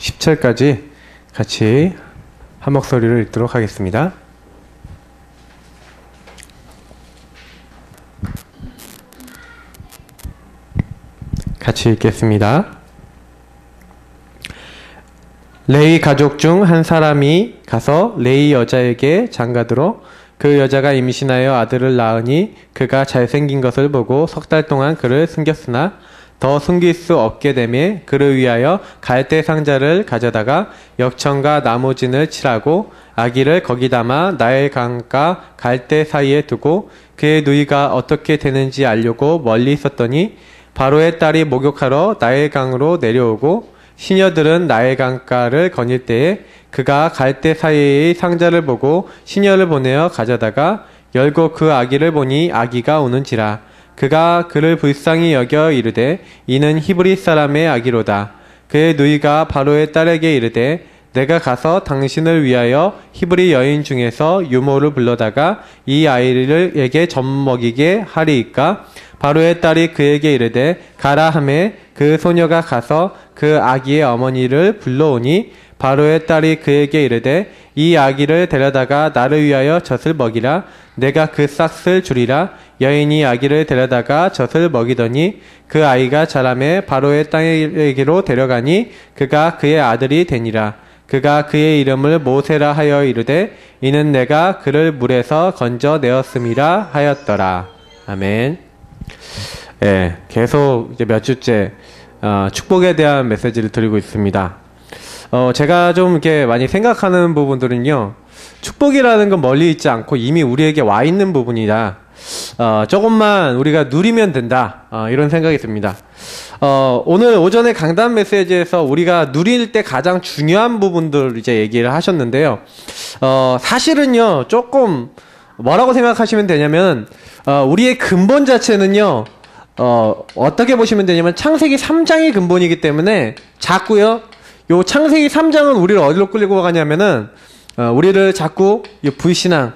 10절까지 같이 한 목소리로 읽도록 하겠습니다. 같이 읽겠습니다. 레위 가족 중 한 사람이 가서 레위 여자에게 장가들어 그 여자가 임신하여 아들을 낳으니 그가 잘생긴 것을 보고 석 달 동안 그를 숨겼으나 더 숨길 수 없게 되매 그를 위하여 갈대 상자를 가져다가 역청과 나무진을 칠하고 아기를 거기 담아 나일 강과 갈대 사이에 두고 그의 누이가 어떻게 되는지 알려고 멀리 있었더니 바로의 딸이 목욕하러 나일 강으로 내려오고 시녀들은 나일 강가를 거닐 때에 그가 갈대 사이의 상자를 보고 시녀를 보내어 가져다가 열고 그 아기를 보니 아기가 우는지라. 그가 그를 불쌍히 여겨 이르되 이는 히브리 사람의 아기로다. 그의 누이가 바로의 딸에게 이르되 내가 가서 당신을 위하여 히브리 여인 중에서 유모를 불러다가 이 아이에게 젖 먹이게 하리이까. 바로의 딸이 그에게 이르되 가라 하매 그 소녀가 가서 그 아기의 어머니를 불러오니 바로의 딸이 그에게 이르되 이 아기를 데려다가 나를 위하여 젖을 먹이라. 내가 그 싹을 주리라. 여인이 아기를 데려다가 젖을 먹이더니 그 아이가 자라매 바로의 딸에게로 데려가니 그가 그의 아들이 되니라. 그가 그의 이름을 모세라 하여 이르되 이는 내가 그를 물에서 건져내었음이라 하였더라. 아멘. 예, 계속 이제 몇 주째 축복에 대한 메시지를 드리고 있습니다. 제가 좀 이렇게 많이 생각하는 부분들은요, 축복이라는 건 멀리 있지 않고 이미 우리에게 와 있는 부분이라 조금만 우리가 누리면 된다, 이런 생각이 듭니다. 오늘 오전에 강단 메시지에서 우리가 누릴 때 가장 중요한 부분들 이제 얘기를 하셨는데요. 사실은요, 조금 뭐라고 생각하시면 되냐면, 우리의 근본 자체는요, 어떻게 보시면 되냐면, 창세기 3장이 근본이기 때문에, 자꾸요, 요 창세기 3장은 우리를 어디로 끌고 가냐면은, 우리를 자꾸, 이 불신앙,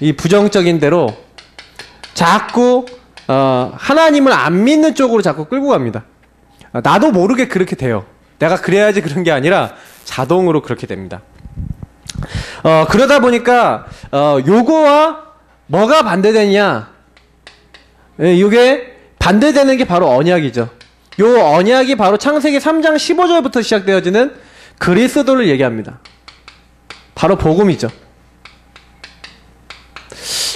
이 부정적인 대로, 자꾸, 하나님을 안 믿는 쪽으로 자꾸 끌고 갑니다. 나도 모르게 그렇게 돼요. 내가 그래야지 그런 게 아니라, 자동으로 그렇게 됩니다. 그러다 보니까, 요거와 뭐가 반대되냐? 이게 반대되는 게 바로 언약이죠. 요 언약이 바로 창세기 3장 15절부터 시작되어지는 그리스도를 얘기합니다. 바로 복음이죠.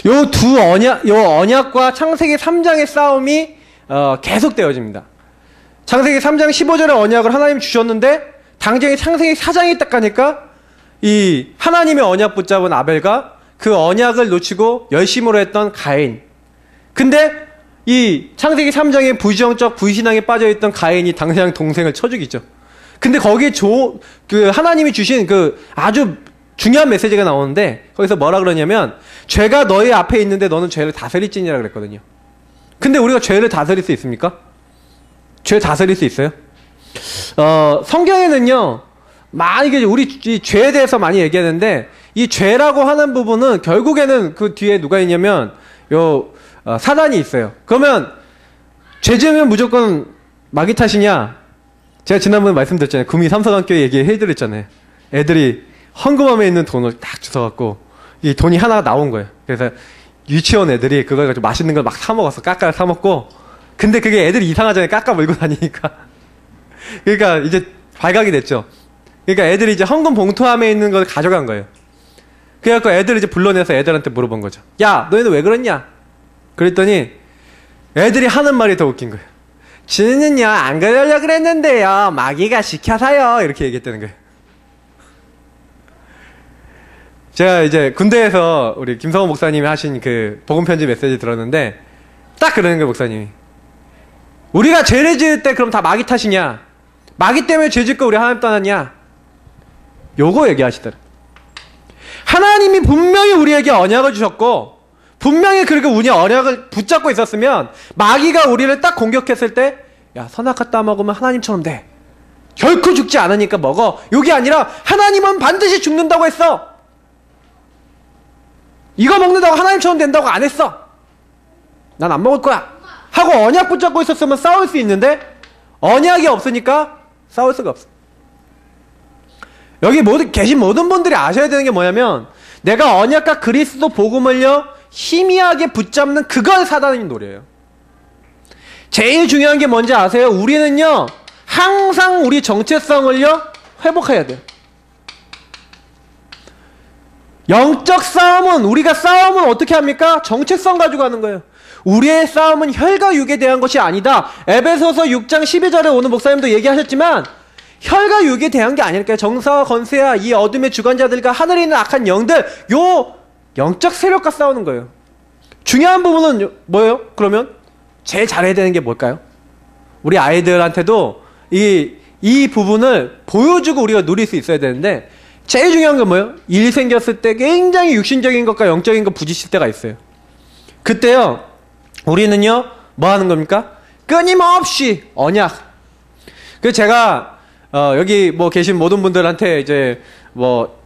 요 두 언약, 요 언약과 창세기 3장의 싸움이 계속되어집니다. 창세기 3장 15절의 언약을 하나님 주셨는데 당장에 창세기 4장이 딱 가니까 이 하나님의 언약 붙잡은 아벨과 그 언약을 놓치고 열심으로 했던 가인. 근데 이 창세기 3장의 부정적 불신앙에 빠져있던 가인이 당장 동생을 쳐 죽이죠. 근데 거기에 그 하나님이 주신 그 아주 중요한 메시지가 나오는데 거기서 뭐라 그러냐면 죄가 너희 앞에 있는데 너는 죄를 다스릴지니라 그랬거든요. 근데 우리가 죄를 다스릴 수 있습니까? 죄 다스릴 수 있어요? 성경에는요, 많이 우리 이 죄에 대해서 많이 얘기하는데 이 죄라고 하는 부분은 결국에는 그 뒤에 누가 있냐면 사단이 있어요. 그러면 죄 지으면 무조건 마귀 탓이냐? 제가 지난번에 말씀드렸잖아요. 구미 삼서관교 얘기해드렸잖아요. 애들이 헌금함에 있는 돈을 딱 주워갖고 이 돈이 하나 나온 거예요. 그래서 유치원 애들이 그걸 가지고 맛있는 걸 막 사먹었어. 깎아 사먹고. 근데 그게 애들이 이상하잖아요. 깎아 물고 다니니까. 그러니까 이제 발각이 됐죠. 그러니까 애들이 이제 헌금 봉투함에 있는 걸 가져간 거예요. 그래갖고 애들을 이제 불러내서 애들한테 물어본 거죠. 야, 너희는 왜 그랬냐? 그랬더니 애들이 하는 말이 더 웃긴 거예요. 지는요, 안 그러려고 그랬는데요, 마귀가 시켜서요. 이렇게 얘기했다는 거예요. 제가 이제 군대에서 우리 김성호 목사님이 하신 그 복음편지 메시지 들었는데 딱 그러는 거예요, 목사님이. 우리가 죄를 지을 때 그럼 다 마귀 탓이냐? 마귀 때문에 죄 짓고 우리 하나님 떠났냐? 요거 얘기하시더라. 하나님이 분명히 우리에게 언약을 주셨고 분명히 그렇게 우리 언약을 붙잡고 있었으면 마귀가 우리를 딱 공격했을 때 야, 선악과 따먹으면 하나님처럼 돼. 결코 죽지 않으니까 먹어. 요게 아니라 하나님은 반드시 죽는다고 했어. 이거 먹는다고 하나님처럼 된다고 안 했어. 난 안 먹을 거야. 하고 언약 붙잡고 있었으면 싸울 수 있는데 언약이 없으니까 싸울 수가 없어. 여기 계신 모든 분들이 아셔야 되는 게 뭐냐면 내가 언약과 그리스도 복음을요 희미하게 붙잡는 그걸 사단이 노려요. 제일 중요한 게 뭔지 아세요? 우리는요 항상 우리 정체성을요 회복해야 돼요. 영적 싸움은 우리가 싸움은 어떻게 합니까? 정체성 가지고 하는 거예요. 우리의 싸움은 혈과 육에 대한 것이 아니다. 에베소서 6장 12절에 오늘 목사님도 얘기하셨지만 혈과 육에 대한 게 아닐까요? 정사와 건세와 이 어둠의 주관자들과 하늘에 있는 악한 영들, 요 영적 세력과 싸우는 거예요. 중요한 부분은 뭐예요? 그러면 제일 잘해야 되는 게 뭘까요? 우리 아이들한테도 이 부분을 보여주고 우리가 누릴 수 있어야 되는데 제일 중요한 건 뭐예요? 일 생겼을 때 굉장히 육신적인 것과 영적인 것 부딪힐 때가 있어요. 그때요 우리는요 뭐 하는 겁니까? 끊임없이 언약. 그래서 제가 여기 뭐 계신 모든 분들한테 이제 뭐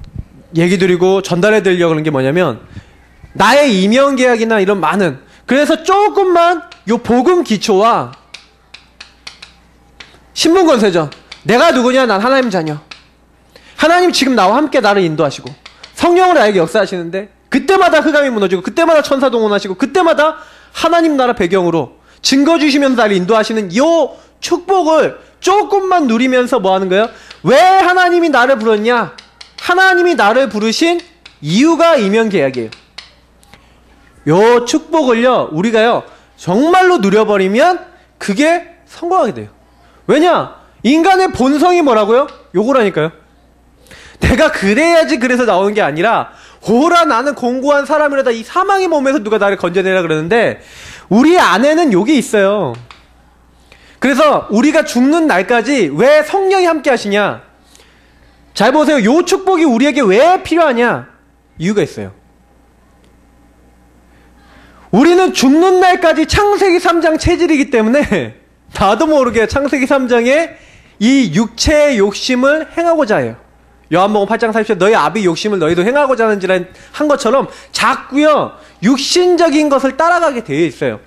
얘기 드리고 전달해 드리려고 하는 게 뭐냐면 나의 이명 계약이나 이런 많은 그래서 조금만 요 복음 기초와 신분 권세죠. 내가 누구냐? 난 하나님 자녀. 하나님 지금 나와 함께 나를 인도하시고 성령으로 나에게 역사하시는데 그때마다 흑암이 무너지고 그때마다 천사 동원하시고 그때마다 하나님 나라 배경으로 증거 주시면서 나를 인도하시는 이 축복을 조금만 누리면서 뭐 하는 거예요? 왜 하나님이 나를 부르냐? 하나님이 나를 부르신 이유가 이면계약이에요. 요 축복을요 우리가요 정말로 누려버리면 그게 성공하게 돼요. 왜냐? 인간의 본성이 뭐라고요? 요거라니까요. 내가 그래야지 그래서 나오는 게 아니라 오라 나는 공고한 사람이라다 이 사망의 몸에서 누가 나를 건져내라 그러는데 우리 안에는 요게 있어요. 그래서 우리가 죽는 날까지 왜 성령이 함께 하시냐? 잘 보세요. 요 축복이 우리에게 왜 필요하냐? 이유가 있어요. 우리는 죽는 날까지 창세기 3장 체질이기 때문에 나도 모르게 창세기 3장에 이 육체의 욕심을 행하고자 해요. 요한복음 8장 40절 너희 아비 욕심을 너희도 행하고자 하는지라 한 것처럼 자꾸요 육신적인 것을 따라가게 되어 있어요.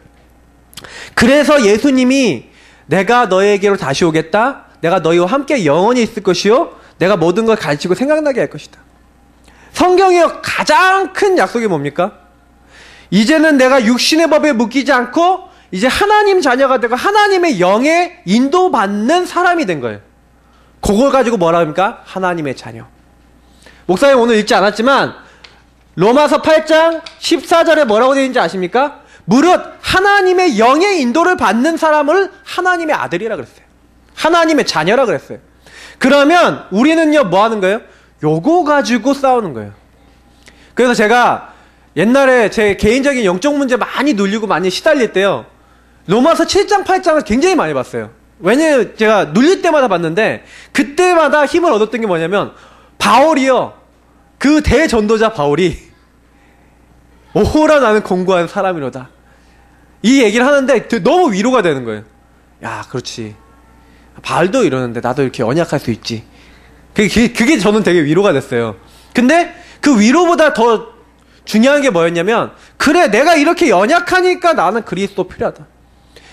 그래서 예수님이 내가 너에게로 다시 오겠다. 내가 너희와 함께 영원히 있을 것이요. 내가 모든 걸 가르치고 생각나게 할 것이다. 성경의 가장 큰 약속이 뭡니까? 이제는 내가 육신의 법에 묶이지 않고 이제 하나님 자녀가 되고 하나님의 영에 인도받는 사람이 된 거예요. 그걸 가지고 뭐라 합니까? 하나님의 자녀. 목사님 오늘 읽지 않았지만 로마서 8장 14절에 뭐라고 되어 있는지 아십니까? 무릇 하나님의 영의 인도를 받는 사람을 하나님의 아들이라 그랬어요. 하나님의 자녀라 그랬어요. 그러면 우리는요 뭐 하는 거예요? 요거 가지고 싸우는 거예요. 그래서 제가 옛날에 제 개인적인 영적 문제 많이 눌리고 많이 시달릴 때요 로마서 7장 8장을 굉장히 많이 봤어요. 왜냐면 제가 눌릴 때마다 봤는데 그때마다 힘을 얻었던 게 뭐냐면 바울이요 그 대전도자 바울이 오호라 나는 공고한 사람이로다 이 얘기를 하는데 너무 위로가 되는 거예요. 야 그렇지 바울도 이러는데 나도 이렇게 언약할 수 있지. 그게 저는 되게 위로가 됐어요. 근데 그 위로보다 더 중요한 게 뭐였냐면 그래 내가 이렇게 연약하니까 나는 그리스도 필요하다.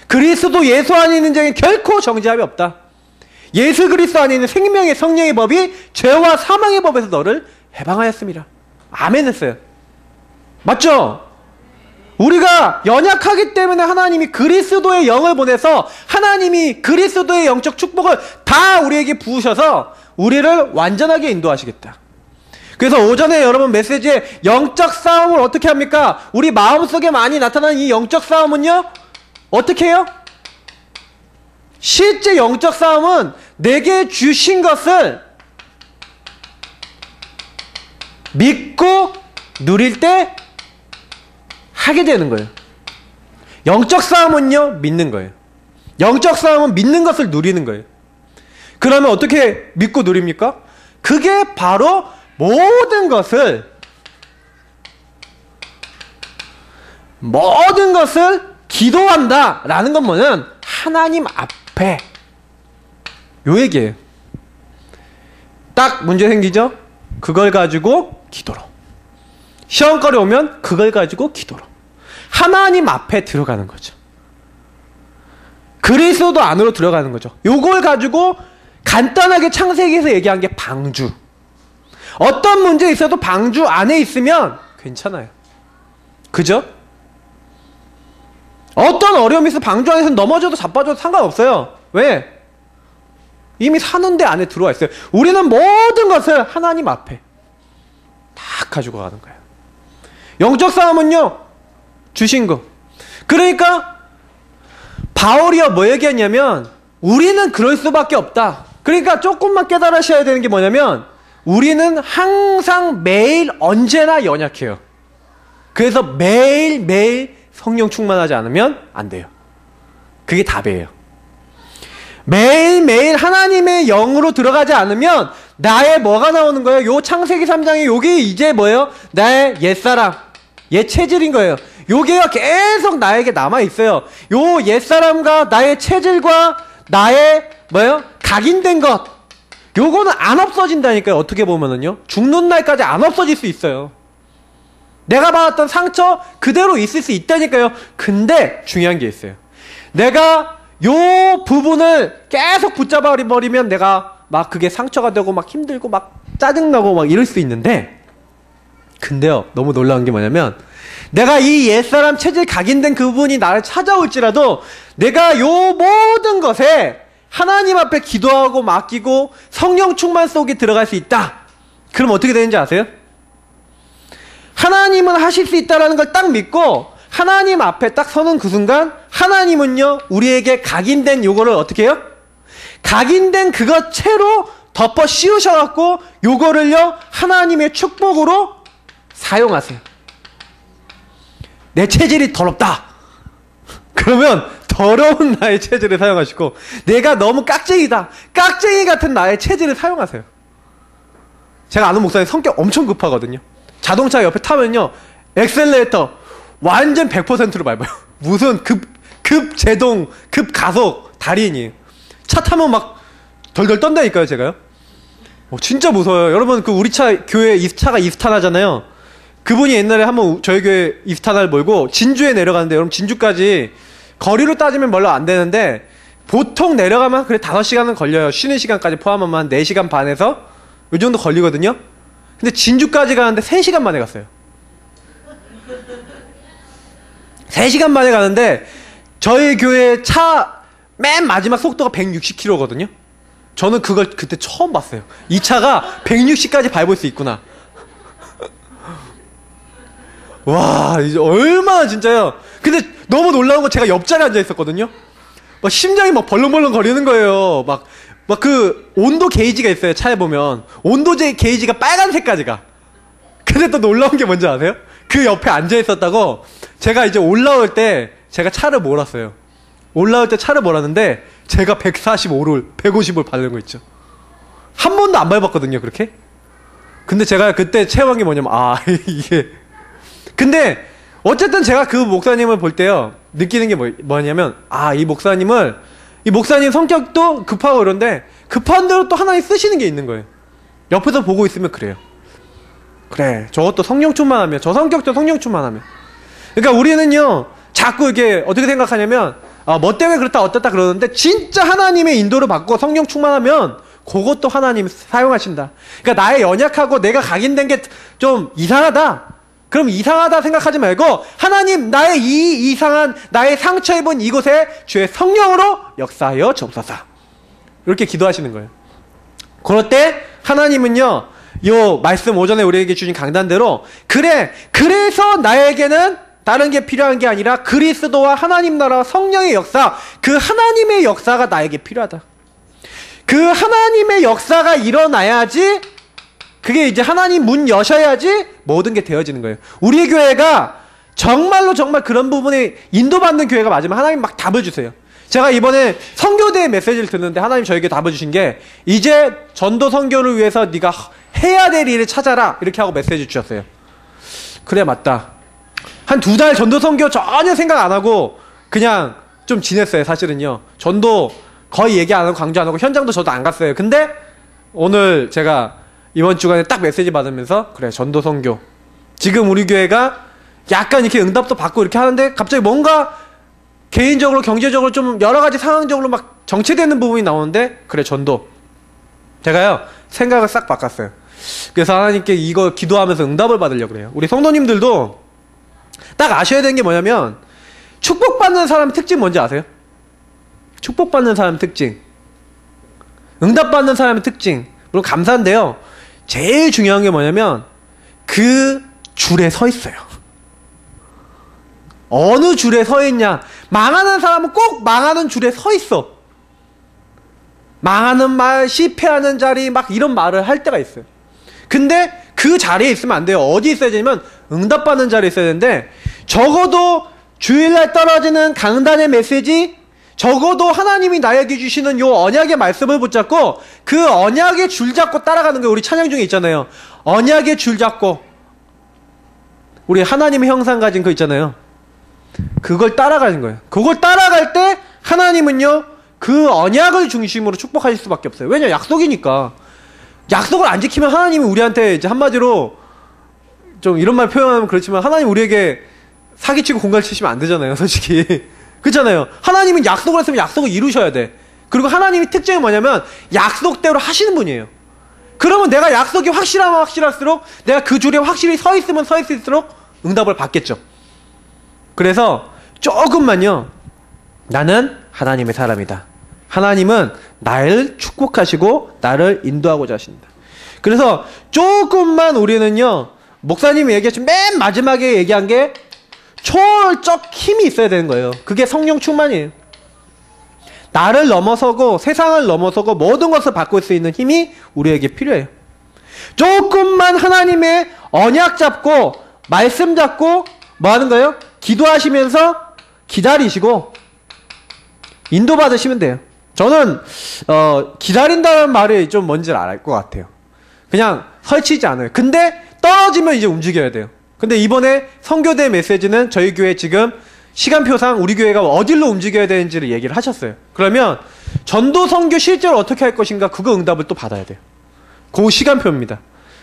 그리스도 예수 안에 있는 자에게 결코 정죄함이 없다. 예수 그리스도 안에 있는 생명의 성령의 법이 죄와 사망의 법에서 너를 해방하였습니다. 아멘 했어요. 맞죠? 우리가 연약하기 때문에 하나님이 그리스도의 영을 보내서 하나님이 그리스도의 영적 축복을 다 우리에게 부으셔서 우리를 완전하게 인도하시겠다. 그래서 오전에 여러분 메시지에 영적 싸움을 어떻게 합니까? 우리 마음속에 많이 나타나는 이 영적 싸움은요 어떻게 해요? 실제 영적 싸움은 내게 주신 것을 믿고 누릴 때 하게 되는 거예요. 영적 싸움은요 믿는 거예요. 영적 싸움은 믿는 것을 누리는 거예요. 그러면 어떻게 믿고 누립니까? 그게 바로 모든 것을 기도한다 라는 건 뭐냐면 하나님 앞에 요 얘기예요. 딱 문제 생기죠? 그걸 가지고 기도로. 시험거리 오면 그걸 가지고 기도로. 하나님 앞에 들어가는 거죠. 그리스도 안으로 들어가는 거죠. 요걸 가지고 간단하게 창세기에서 얘기한 게 방주. 어떤 문제 있어도 방주 안에 있으면 괜찮아요. 그죠? 어떤 어려움이 있어 방주 안에서 넘어져도 자빠져도 상관없어요. 왜? 이미 사는 데 안에 들어와 있어요. 우리는 모든 것을 하나님 앞에 다 가지고 가는 거예요. 영적 싸움은요, 주신 거. 그러니까 바울이요 뭐 얘기했냐면 우리는 그럴 수밖에 없다. 그러니까 조금만 깨달으셔야 되는 게 뭐냐면 우리는 항상 매일 언제나 연약해요. 그래서 매일매일 성령 충만하지 않으면 안 돼요. 그게 답이에요. 매일매일 하나님의 영으로 들어가지 않으면 나의 뭐가 나오는 거예요? 요 창세기 3장에 요게 이제 뭐예요? 나의 옛사람, 옛 체질인 거예요. 요게가 계속 나에게 남아있어요. 요 옛사람과 나의 체질과 나의 뭐예요? 각인된 것, 요거는 안 없어진다니까요. 어떻게 보면은요, 죽는 날까지 안 없어질 수 있어요. 내가 받았던 상처 그대로 있을 수 있다니까요. 근데 중요한 게 있어요. 내가 요 부분을 계속 붙잡아 버리면 내가 막 그게 상처가 되고 막 힘들고 막 짜증나고 막 이럴 수 있는데, 근데요 너무 놀라운 게 뭐냐면 내가 이 옛사람 체질 각인된 그분이 나를 찾아올지라도 내가 요 모든 것에 하나님 앞에 기도하고 맡기고 성령 충만 속에 들어갈 수 있다. 그럼 어떻게 되는지 아세요? 하나님은 하실 수 있다라는 걸 딱 믿고 하나님 앞에 딱 서는 그 순간 하나님은요 우리에게 각인된 요거를 어떻게 해요? 각인된 그것 채로 덮어 씌우셔갖고 요거를요 하나님의 축복으로 사용하세요. 내 체질이 더럽다 그러면 더러운 나의 체질을 사용하시고, 내가 너무 깍쟁이다, 깍쟁이 같은 나의 체질을 사용하세요. 제가 아는 목사님 성격 엄청 급하거든요. 자동차 옆에 타면요 엑셀레이터 완전 100%로 밟아요. 무슨 급제동 급가속 달인이에요. 차 타면 막 덜덜 떤다니까요. 제가요 진짜 무서워요. 여러분 그 우리 교회 차가 이스탄 하잖아요. 그분이 옛날에 한번 저희 교회 이스탄을 몰고 진주에 내려가는데, 여러분 진주까지 거리로 따지면 별로 안 되는데 보통 내려가면 그래 5시간은 걸려요. 쉬는 시간까지 포함하면 4시간 반에서 이 정도 걸리거든요. 근데 진주까지 가는데 3시간 만에 갔어요. 3시간 만에 가는데 저희 교회 차 맨 마지막 속도가 160km거든요. 저는 그걸 그때 처음 봤어요. 이 차가 160까지 밟을 수 있구나. 와, 이제 얼마나 진짜요. 근데 너무 놀라운 건 제가 옆자리에 앉아 있었거든요. 막 심장이 막 벌렁벌렁 거리는 거예요. 막 그 온도 게이지가 있어요. 차에 보면 온도 게이지가 빨간색까지 가. 근데 또 놀라운 게 뭔지 아세요? 그 옆에 앉아 있었다고 제가 이제 올라올 때 제가 차를 몰았어요. 올라올 때 차를 몰았는데 제가 145를 150을 밟는 거 있죠. 한 번도 안 밟았거든요 그렇게. 근데 제가 그때 체험한 게 뭐냐면 이게, 근데 어쨌든 제가 그 목사님을 볼 때요 느끼는 게 뭐냐면 이 목사님 성격도 급하고 이런데 급한 대로 또 하나님 쓰시는 게 있는 거예요. 옆에서 보고 있으면 그래요. 그래 저것도 성령 충만하면, 저 성격도 성령 충만하면. 그러니까 우리는요 자꾸 이게 어떻게 생각하냐면 뭐 때문에 그렇다 어떻다 그러는데, 진짜 하나님의 인도를 받고 성령 충만하면 그것도 하나님 사용하신다. 그러니까 나의 연약하고 내가 각인된 게 좀 이상하다, 그럼 이상하다 생각하지 말고 하나님 나의 이 이상한 나의 상처 입은 이곳에 주의 성령으로 역사하여 주옵소서, 이렇게 기도하시는 거예요. 그럴 때 하나님은요 요 말씀 오전에 우리에게 주신 강단대로 그래서 나에게는 다른 게 필요한 게 아니라 그리스도와 하나님 나라와 성령의 역사, 그 하나님의 역사가 나에게 필요하다. 그 하나님의 역사가 일어나야지, 그게 이제 하나님 문 여셔야지 모든 게 되어지는 거예요. 우리 교회가 정말로 정말 그런 부분에 인도받는 교회가 맞으면 하나님 막 답을 주세요. 제가 이번에 선교대회 메시지를 듣는데 하나님 저에게 답을 주신 게, 이제 전도 선교를 위해서 네가 해야 될 일을 찾아라, 이렇게 하고 메시지 주셨어요. 그래 맞다. 한 2달 전도 선교 전혀 생각 안 하고 그냥 좀 지냈어요. 사실은요 전도 거의 얘기 안 하고 강조 안 하고 현장도 저도 안 갔어요. 근데 오늘 제가 이번 주간에 딱 메시지 받으면서 그래 전도 선교, 지금 우리 교회가 약간 이렇게 응답도 받고 이렇게 하는데 갑자기 뭔가 개인적으로 경제적으로 좀 여러 가지 상황적으로 막 정체되는 부분이 나오는데, 그래 전도. 제가요 생각을 싹 바꿨어요. 그래서 하나님께 이거 기도하면서 응답을 받으려고 그래요. 우리 성도님들도 딱 아셔야 되는 게 뭐냐면, 축복받는 사람의 특징 뭔지 아세요? 축복받는 사람의 특징, 응답받는 사람의 특징, 물론 감사한데요, 제일 중요한 게 뭐냐면 그 줄에 서 있어요. 어느 줄에 서 있냐. 망하는 사람은 꼭 망하는 줄에 서 있어. 망하는 말, 실패하는 자리, 막 이런 말을 할 때가 있어요. 근데 그 자리에 있으면 안 돼요. 어디 있어야 되냐면 응답받는 자리에 있어야 되는데, 적어도 주일날 떨어지는 강단의 메시지, 적어도 하나님이 나에게 주시는 요 언약의 말씀을 붙잡고 그 언약의 줄 잡고 따라가는 거예요. 우리 찬양 중에 있잖아요. 언약의 줄 잡고, 우리 하나님의 형상 가진 거 있잖아요. 그걸 따라가는 거예요. 그걸 따라갈 때 하나님은요, 그 언약을 중심으로 축복하실 수밖에 없어요. 왜냐? 약속이니까. 약속을 안 지키면 하나님이 우리한테 이제 한마디로, 좀 이런 말 표현하면 그렇지만, 하나님 우리에게 사기치고 공갈 치시면 안 되잖아요, 솔직히. 그렇잖아요. 하나님은 약속을 했으면 약속을 이루셔야 돼. 그리고 하나님의 특징이 뭐냐면 약속대로 하시는 분이에요. 그러면 내가 약속이 확실하면 확실할수록, 내가 그 줄에 확실히 서 있으면 서 있을수록 응답을 받겠죠. 그래서 조금만요, 나는 하나님의 사람이다. 하나님은 나를 축복하시고 나를 인도하고자 하신다. 그래서 조금만 우리는요, 목사님이 얘기하신 맨 마지막에 얘기한 게 초월적 힘이 있어야 되는 거예요. 그게 성령 충만이에요. 나를 넘어서고 세상을 넘어서고 모든 것을 바꿀 수 있는 힘이 우리에게 필요해요. 조금만 하나님의 언약 잡고 말씀 잡고 뭐 하는 거예요? 기도하시면서 기다리시고 인도받으시면 돼요. 저는 기다린다는 말이 좀 뭔지 알 것 같아요. 그냥 설치지 않아요. 근데 떨어지면 이제 움직여야 돼요. 근데 이번에 선교대 메시지는 저희 교회 지금 시간표상 우리 교회가 어디로 움직여야 되는지를 얘기를 하셨어요. 그러면 전도 선교 실제로 어떻게 할 것인가, 그거 응답을 또 받아야 돼요. 그 시간표입니다.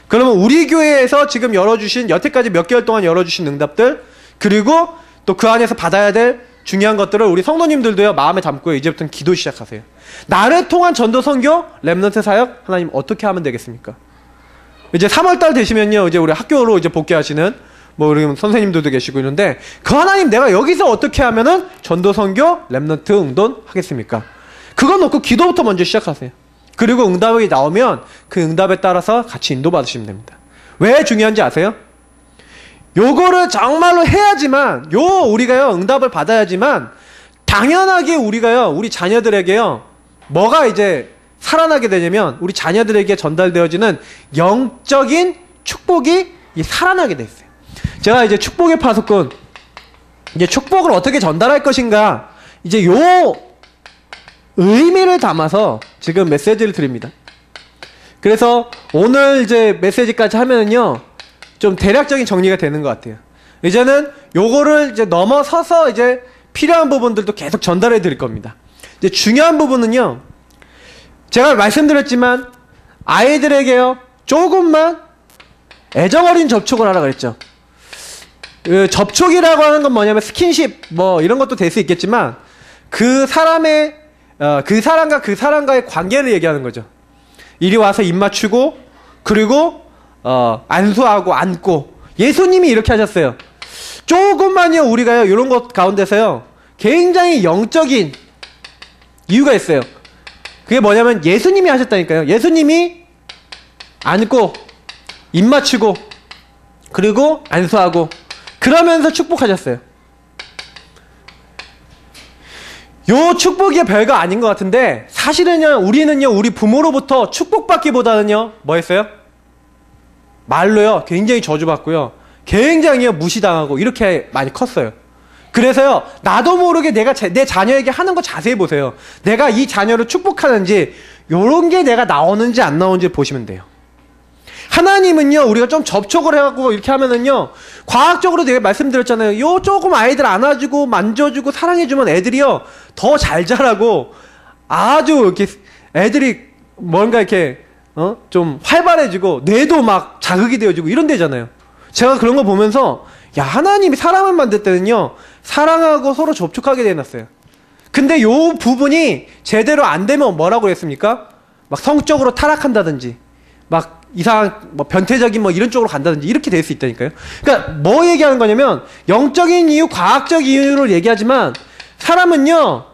그러면 우리 교회에서 지금 열어주신, 여태까지 몇 개월 동안 열어주신 응답들, 그리고 또 그 안에서 받아야 될 중요한 것들을 우리 성도님들도요, 마음에 담고 이제부터는 기도 시작하세요. 나를 통한 전도 선교 렘넌트 사역, 하나님 어떻게 하면 되겠습니까? 이제 3월달 되시면요, 이제 우리 학교로 이제 복귀하시는 뭐 우리 선생님들도 계시고 있는데, 그 하나님 내가 여기서 어떻게 하면은 전도 선교 렘넌트 응돈 하겠습니까? 그거 놓고 기도부터 먼저 시작하세요. 그리고 응답이 나오면 그 응답에 따라서 같이 인도받으시면 됩니다. 왜 중요한지 아세요? 요거를 정말로 해야지만, 우리가요 응답을 받아야지만 당연하게 우리가요, 우리 자녀들에게요, 뭐가 이제 살아나게 되냐면, 우리 자녀들에게 전달되어지는 영적인 축복이 살아나게 돼 있어요. 제가 이제 축복의 파수꾼, 이제 축복을 어떻게 전달할 것인가, 이제 요 의미를 담아서 지금 메시지를 드립니다. 그래서 오늘 이제 메시지까지 하면은요, 좀 대략적인 정리가 되는 것 같아요. 이제는 요거를 이제 넘어서서 이제 필요한 부분들도 계속 전달해 드릴 겁니다. 이제 중요한 부분은요, 제가 말씀드렸지만 아이들에게요, 조금만 애정어린 접촉을 하라 그랬죠. 그 접촉이라고 하는 건 뭐냐면 스킨십 뭐 이런 것도 될 수 있겠지만, 그 사람의 그 사람과의 관계를 얘기하는 거죠. 이리 와서 입 맞추고, 그리고 안수하고 안고. 예수님이 이렇게 하셨어요. 조금만요, 우리가요 이런 것 가운데서요 굉장히 영적인 이유가 있어요. 그게 뭐냐면 예수님이 하셨다니까요. 예수님이 안고 입 맞추고 그리고 안수하고 그러면서 축복하셨어요. 요 축복이 별거 아닌 것 같은데, 사실은요 우리는요 우리 부모로부터 축복받기보다는요 뭐 했어요? 말로요 굉장히 저주받고요, 굉장히 무시당하고 이렇게 많이 컸어요. 그래서요 나도 모르게 내 자녀에게 하는 거 자세히 보세요. 내가 이 자녀를 축복하는지 요런 게 내가 나오는지 안 나오는지 보시면 돼요. 하나님은요 우리가 좀 접촉을 해갖고 이렇게 하면은요, 과학적으로 내가 말씀드렸잖아요. 요 조금 아이들 안아주고 만져주고 사랑해주면 애들이요 더 잘 자라고, 아주 이렇게 애들이 뭔가 이렇게 좀 활발해지고 뇌도 막 자극이 되어지고 이런 데잖아요. 제가 그런 거 보면서, 야, 하나님이 사람을 만들 때는요 사랑하고 서로 접촉하게 되어놨어요. 근데 요 부분이 제대로 안 되면 뭐라고 했습니까? 막 성적으로 타락한다든지, 막 이상한 뭐 변태적인 뭐 이런 쪽으로 간다든지 이렇게 될 수 있다니까요. 그러니까 뭐 얘기하는 거냐면 영적인 이유, 과학적 이유를 얘기하지만 사람은요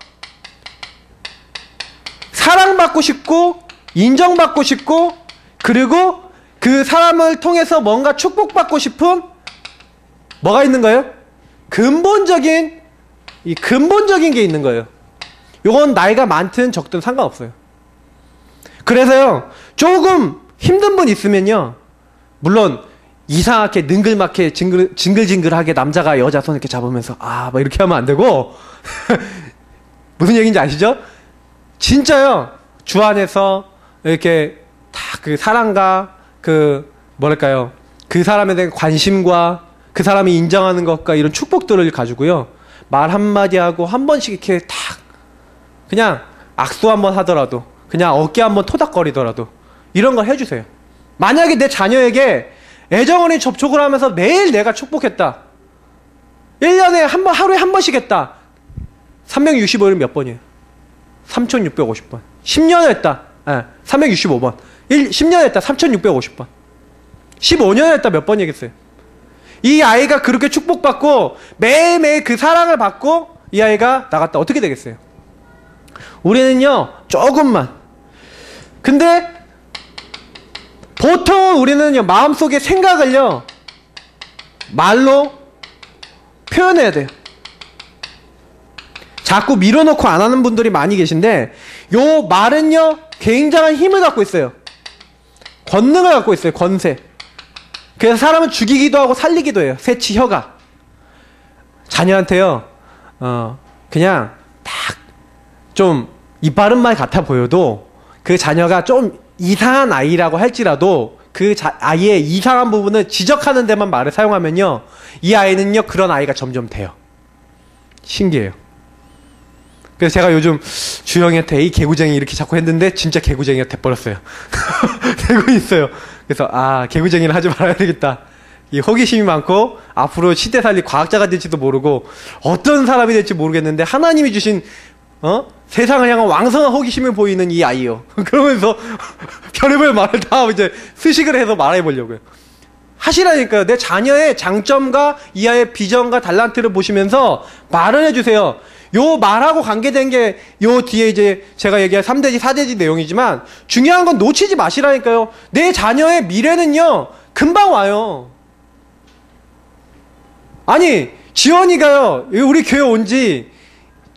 사랑받고 싶고 인정받고 싶고 그리고 그 사람을 통해서 뭔가 축복받고 싶은 뭐가 있는 거예요? 근본적인 게 있는 거예요. 요건 나이가 많든 적든 상관없어요. 그래서요 조금 힘든 분 있으면요 물론 이상하게 능글맞게 징글징글하게 남자가 여자 손 이렇게 잡으면서 막 이렇게 하면 안 되고 무슨 얘기인지 아시죠? 진짜요 주 안에서 이렇게 다 그 사랑과 그 뭐랄까요 그 사람에 대한 관심과 그 사람이 인정하는 것과 이런 축복들을 가지고요 말 한마디 하고 한 번씩 이렇게 딱 그냥 악수 한번 하더라도 그냥 어깨 한번 토닥거리더라도 이런 걸 해주세요. 만약에 내 자녀에게 애정어린 접촉을 하면서 매일 내가 축복했다 1년에 하루에 한 번씩 했다 365일 몇 번이에요? 3650번 10년을 했다 365번 10년 했다 3650번 15년 했다 몇 번이겠어요? 이 아이가 그렇게 축복받고 매일매일 그 사랑을 받고 이 아이가 나갔다 어떻게 되겠어요? 우리는요 조금만 근데 보통 우리는요 마음속의 생각을요 말로 표현해야 돼요. 자꾸 밀어놓고 안 하는 분들이 많이 계신데 요 말은요 굉장한 힘을 갖고 있어요. 권능을 갖고 있어요. 권세. 그래서 사람은 죽이기도 하고 살리기도 해요. 새치 혀가. 자녀한테요 그냥 딱 좀 이빠른 말 같아 보여도 그 자녀가 좀 이상한 아이라고 할지라도 그 아이의 이상한 부분을 지적하는 데만 말을 사용하면요 이 아이는요 그런 아이가 점점 돼요. 신기해요. 그래서 제가 요즘 주영이한테 이 개구쟁이 이렇게 자꾸 했는데 진짜 개구쟁이가 돼버렸어요. 되고 있어요. 그래서 개구쟁이는 하지 말아야 되겠다. 이 호기심이 많고 앞으로 시대 살릴 과학자가 될지도 모르고 어떤 사람이 될지 모르겠는데 하나님이 주신 세상을 향한 왕성한 호기심을 보이는 이 아이요. 그러면서 별의별 말을 다 이제 수식을 해서 말해보려고요. 하시라니까요. 내 자녀의 장점과 이 아이의 비전과 달란트를 보시면서 말을 해주세요. 요 말하고 관계된 게 요 뒤에 이제 제가 얘기할 3대지 4대지 내용이지만 중요한 건 놓치지 마시라니까요. 내 자녀의 미래는요 금방 와요. 아니 지원이가요 우리 교회 온지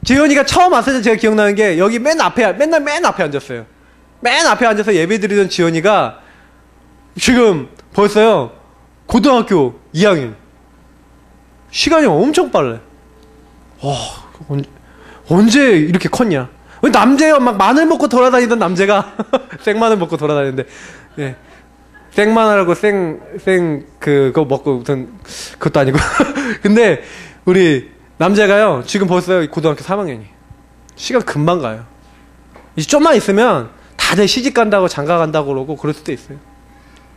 지원이가 처음 왔을 때 제가 기억나는 게 여기 맨 앞에 앉았어요. 맨 앞에 앉아서 예배 드리던 지원이가 지금 벌써요 고등학교 2학년. 시간이 엄청 빨라요. 언제 이렇게 컸냐? 남자예요. 막 마늘 먹고 돌아다니던 남자가 생마늘 먹고 돌아다니는데, 예. 생마늘하고 그거 먹고 우선 그것도 아니고. 근데 우리 남자가요 지금 벌써 고등학교 3학년이에요. 시간 금방 가요. 이제 좀만 있으면 다들 시집 간다고 장가 간다고 그러고 그럴 수도 있어요.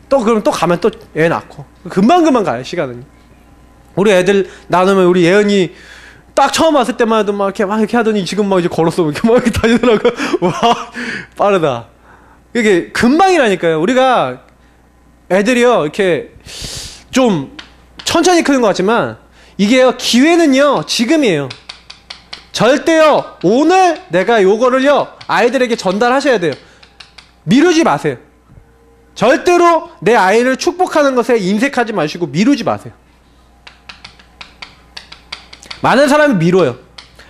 그럼 또 가면 또 애 낳고 금방 가요 시간은. 우리 애들 나누면 우리 예은이 딱 처음 왔을 때만 해도 막 이렇게 하더니 지금 막 이제 걸었어 이렇게 막 이렇게 다니더라고요. 와 빠르다. 이게 금방이라니까요. 우리가 애들이요 이렇게 좀 천천히 크는 것 같지만 이게요 기회는요 지금이에요. 절대요 오늘 내가 요거를요 아이들에게 전달하셔야 돼요. 미루지 마세요. 절대로 내 아이를 축복하는 것에 인색하지 마시고 미루지 마세요. 많은 사람이 미뤄요.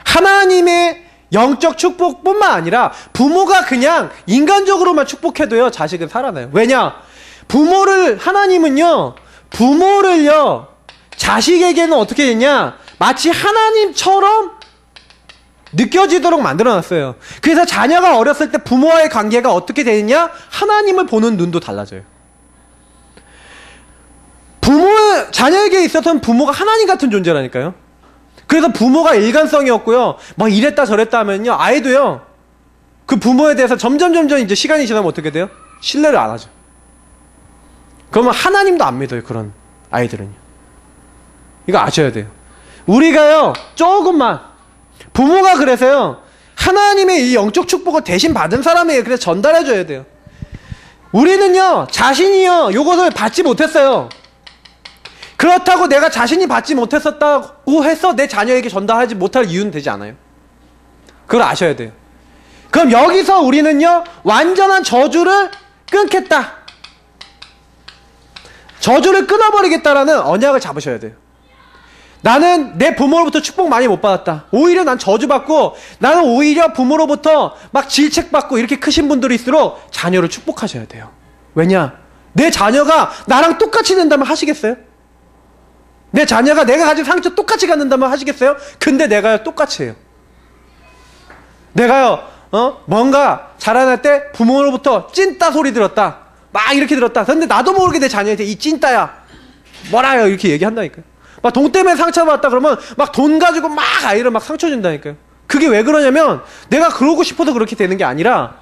하나님의 영적 축복뿐만 아니라 부모가 그냥 인간적으로만 축복해도요 자식은 살아나요. 왜냐? 하나님은요 부모를요 자식에게는 어떻게 됐냐 마치 하나님처럼 느껴지도록 만들어놨어요. 그래서 자녀가 어렸을 때 부모와의 관계가 어떻게 되느냐 하나님을 보는 눈도 달라져요. 자녀에게 있어서는 부모가 하나님 같은 존재라니까요. 그래서 부모가 일관성이 없고요 막 이랬다 저랬다 하면요 아이도요 그 부모에 대해서 점점 이제 시간이 지나면 어떻게 돼요? 신뢰를 안 하죠. 그러면 하나님도 안 믿어요. 그런 아이들은요. 이거 아셔야 돼요. 우리가요 조금만 부모가 그래서요 하나님의 이 영적 축복을 대신 받은 사람에게 그래서 전달해 줘야 돼요. 우리는요, 자신이요, 요것을 받지 못했어요. 그렇다고 내가 자신이 받지 못했었다고 해서 내 자녀에게 전달하지 못할 이유는 되지 않아요. 그걸 아셔야 돼요. 그럼 여기서 우리는요, 완전한 저주를 끊겠다. 저주를 끊어버리겠다라는 언약을 잡으셔야 돼요. 나는 내 부모로부터 축복 많이 못 받았다. 오히려 난 저주받고, 나는 오히려 부모로부터 막 질책받고 이렇게 크신 분들일수록 자녀를 축복하셔야 돼요. 왜냐? 내 자녀가 나랑 똑같이 된다면 하시겠어요? 내 자녀가 내가 가진 상처 똑같이 갖는다면 하시겠어요? 근데 내가요, 똑같이 해요. 내가요, 뭔가 자라날 때 부모로부터 찐따 소리 들었다. 막 이렇게 들었다. 근데 나도 모르게 내 자녀한테 이 찐따야, 뭐라요, 이렇게 얘기한다니까요. 막 돈 때문에 상처받았다 그러면 막 돈 가지고 막 아이를 막 상처 준다니까요. 그게 왜 그러냐면 내가 그러고 싶어서 그렇게 되는 게 아니라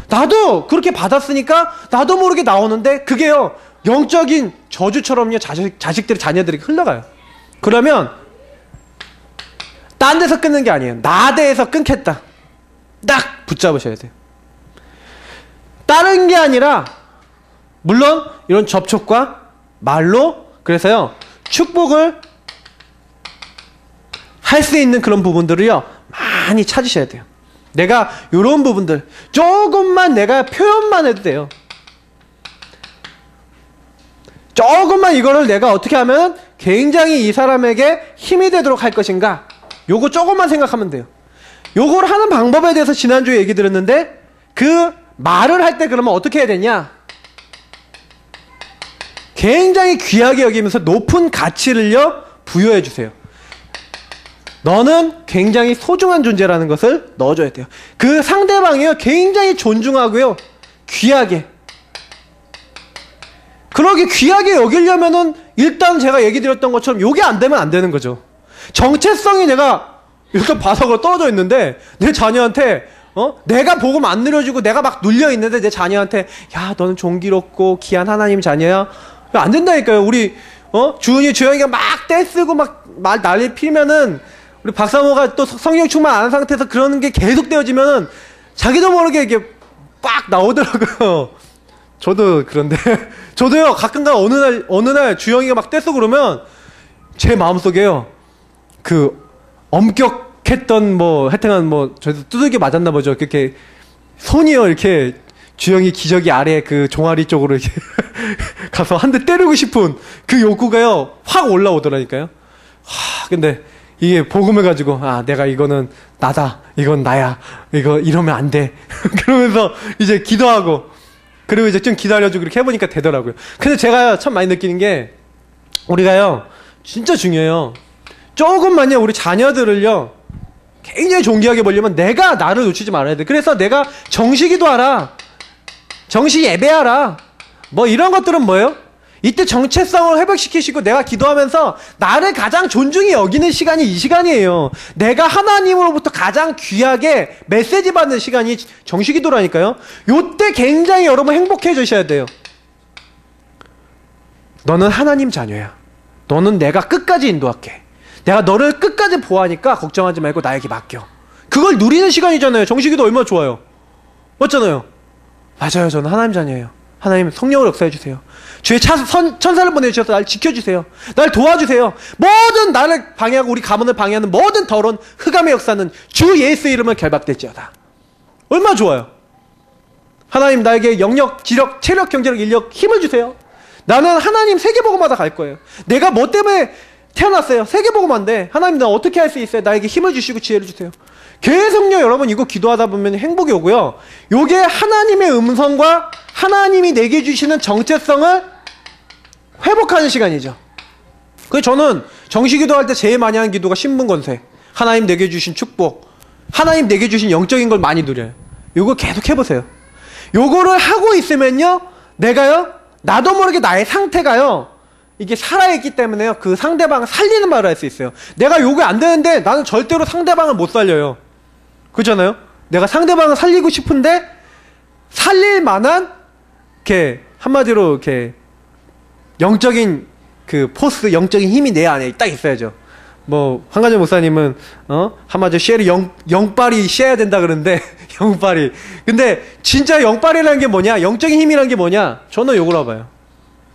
나도 그렇게 받았으니까 나도 모르게 나오는데 그게요, 영적인 저주처럼요, 자식들이, 자녀들이 흘러가요. 그러면 딴 데서 끊는 게 아니에요. 나 대에서 끊겠다. 딱 붙잡으셔야 돼요. 다른 게 아니라, 물론 이런 접촉과 말로, 그래서요, 축복을 할 수 있는 그런 부분들을요, 많이 찾으셔야 돼요. 내가 이런 부분들 조금만 내가 표현만 해도 돼요. 조금만 이거를 내가 어떻게 하면 굉장히 이 사람에게 힘이 되도록 할 것인가, 요거 조금만 생각하면 돼요. 요걸 하는 방법에 대해서 지난주에 얘기 드렸는데, 그 말을 할 때 그러면 어떻게 해야 되냐, 굉장히 귀하게 여기면서 높은 가치를요 부여해 주세요. 너는 굉장히 소중한 존재라는 것을 넣어줘야 돼요. 그 상대방이요, 굉장히 존중하고요, 귀하게, 그러게 귀하게 여기려면은 일단 제가 얘기 드렸던 것처럼 요게 안 되면 안 되는 거죠. 정체성이 내가 이렇게 바닥으로 떨어져 있는데 내 자녀한테 내가 복음 안 누려주고 내가 막 눌려 있는데 내 자녀한테 야, 너는 존귀롭고 귀한 하나님 자녀야, 안 된다니까요. 우리 주은이 주영이가 막 떼쓰고 막 말 난리 피면은 우리 박사모가 또 성령 충만 안 한 상태에서 그러는 게 계속 되어지면은 자기도 모르게 이게 빡 나오더라고요. 저도 그런데 저도요, 가끔가 어느 날 주영이가 막 떼쓰고 그러면 제 마음속에요, 그 엄격했던 뭐 하여튼간 뭐 저도 두들겨 맞았나 보죠. 그렇게 손이요, 이렇게 주영이 기저귀 아래 그 종아리 쪽으로 이렇게 가서 한 대 때리고 싶은 그 욕구가요 확 올라오더라니까요. 근데 이게 복음을 가지고, 아, 내가 이거는 나다, 이건 나야, 이거 이러면 안 돼 그러면서 이제 기도하고, 그리고 이제 좀 기다려주고 그렇게 해보니까 되더라고요. 근데 제가 참 많이 느끼는 게, 우리가요 진짜 중요해요. 조금만요 우리 자녀들을요 굉장히 존귀하게 보려면 내가 나를 놓치지 말아야 돼. 그래서 내가 정시기도 하라, 정시 예배하라, 뭐 이런 것들은 뭐예요? 이때 정체성을 회복시키시고 내가 기도하면서 나를 가장 존중히 여기는 시간이 이 시간이에요. 내가 하나님으로부터 가장 귀하게 메시지 받는 시간이 정시기도라니까요. 요때 굉장히 여러분 행복해지셔야 돼요. 너는 하나님 자녀야. 너는 내가 끝까지 인도할게. 내가 너를 끝까지 보호하니까 걱정하지 말고 나에게 맡겨. 그걸 누리는 시간이잖아요. 정시기도 얼마나 좋아요. 맞잖아요. 맞아요. 저는 하나님 자녀예요. 하나님 성령을 역사해주세요. 주의 천사를 보내주셔서 날 지켜주세요. 날 도와주세요. 모든 나를 방해하고 우리 가문을 방해하는 모든 더러운 흑암의 역사는 주 예수의 이름을 결박될지어다. 얼마나 좋아요. 하나님 나에게 영역, 지력, 체력, 경제력, 인력, 힘을 주세요. 나는 하나님 세계복음마다 갈 거예요. 내가 뭐 때문에 태어났어요? 세계복음인데 하나님 나 어떻게 할 수 있어요? 나에게 힘을 주시고 지혜를 주세요. 계속요 여러분 이거 기도하다 보면 행복이 오고요. 요게 하나님의 음성과 하나님이 내게 주시는 정체성을 회복하는 시간이죠. 그래서 저는 정시기도할 때 제일 많이 하는 기도가 신분권세, 하나님 내게 주신 축복, 하나님 내게 주신 영적인 걸 많이 누려요. 요거 계속 해보세요. 요거를 하고 있으면요 내가요 나도 모르게 나의 상태가요 이게 살아있기 때문에요 그 상대방을 살리는 말을 할 수 있어요. 내가 요게 안 되는데 나는 절대로 상대방을 못 살려요. 그렇잖아요. 내가 상대방을 살리고 싶은데 살릴 만한 이렇게 한마디로 이렇게 영적인 그 포스, 영적인 힘이 내 안에 딱 있어야죠. 뭐 한가정 목사님은 한마디로 쉘이 영빨이 쉐야 된다 그러는데 영빨이. 근데 진짜 영빨이라는 게 뭐냐? 영적인 힘이라는 게 뭐냐? 저는 요거라 봐요.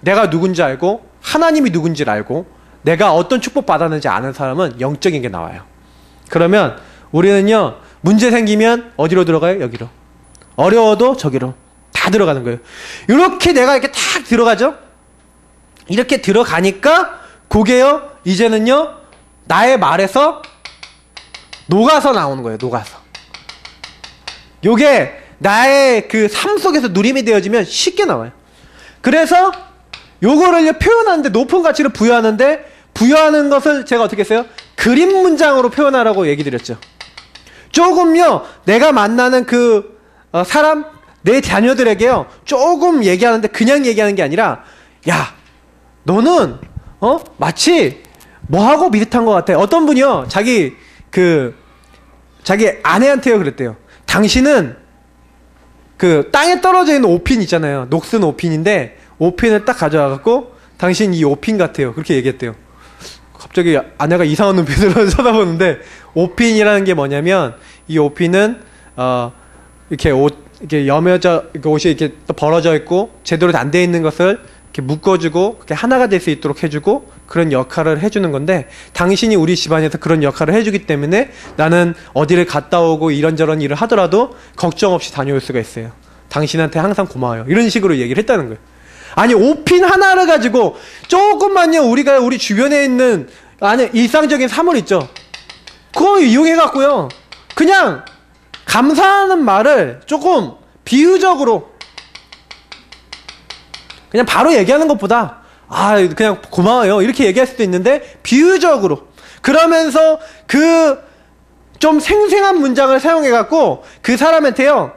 내가 누군지 알고 하나님이 누군지를 알고 내가 어떤 축복 받았는지 아는 사람은 영적인 게 나와요. 그러면 우리는요, 문제 생기면 어디로 들어가요? 여기로. 어려워도 저기로 다 들어가는 거예요. 이렇게 내가 이렇게 탁 들어가죠? 이렇게 들어가니까 그게요, 이제는요, 나의 말에서 녹아서 나오는 거예요. 녹아서. 요게 나의 그 삶 속에서 누림이 되어지면 쉽게 나와요. 그래서 요거를 표현하는데, 높은 가치를 부여하는데, 부여하는 것을 제가 어떻게 했어요? 그림 문장으로 표현하라고 얘기 드렸죠. 조금요, 내가 만나는 그 사람, 내 자녀들에게요, 조금 얘기하는데 그냥 얘기하는 게 아니라, 야, 너는 마치 뭐하고 비슷한 것 같아. 어떤 분이요, 자기 아내한테요 그랬대요. 당신은 그 땅에 떨어져 있는 오핀 있잖아요. 녹슨 오핀인데 오핀을 딱 가져와갖고 당신 이 오핀 같아요. 그렇게 얘기했대요. 갑자기 아내가 이상한 눈빛으로 쳐다보는데, 오핀이라는 게 뭐냐면, 이 오핀은 이렇게 이렇게 옷이 이렇게 또 벌어져 있고 제대로 안 돼 있는 것을 이렇게 묶어주고 그렇게 하나가 될 수 있도록 해주고, 그런 역할을 해주는 건데, 당신이 우리 집안에서 그런 역할을 해주기 때문에 나는 어디를 갔다 오고 이런저런 일을 하더라도 걱정 없이 다녀올 수가 있어요. 당신한테 항상 고마워요. 이런 식으로 얘기를 했다는 거예요. 아니, 오핀 하나를 가지고 조금만요, 우리가 우리 주변에 있는 일상적인 사물 있죠, 그거 이용해갖고요, 그냥 감사하는 말을 조금 비유적으로 그냥 바로 얘기하는 것보다, 그냥 고마워요 이렇게 얘기할 수도 있는데, 비유적으로, 그러면서 그 좀 생생한 문장을 사용해갖고 그 사람한테요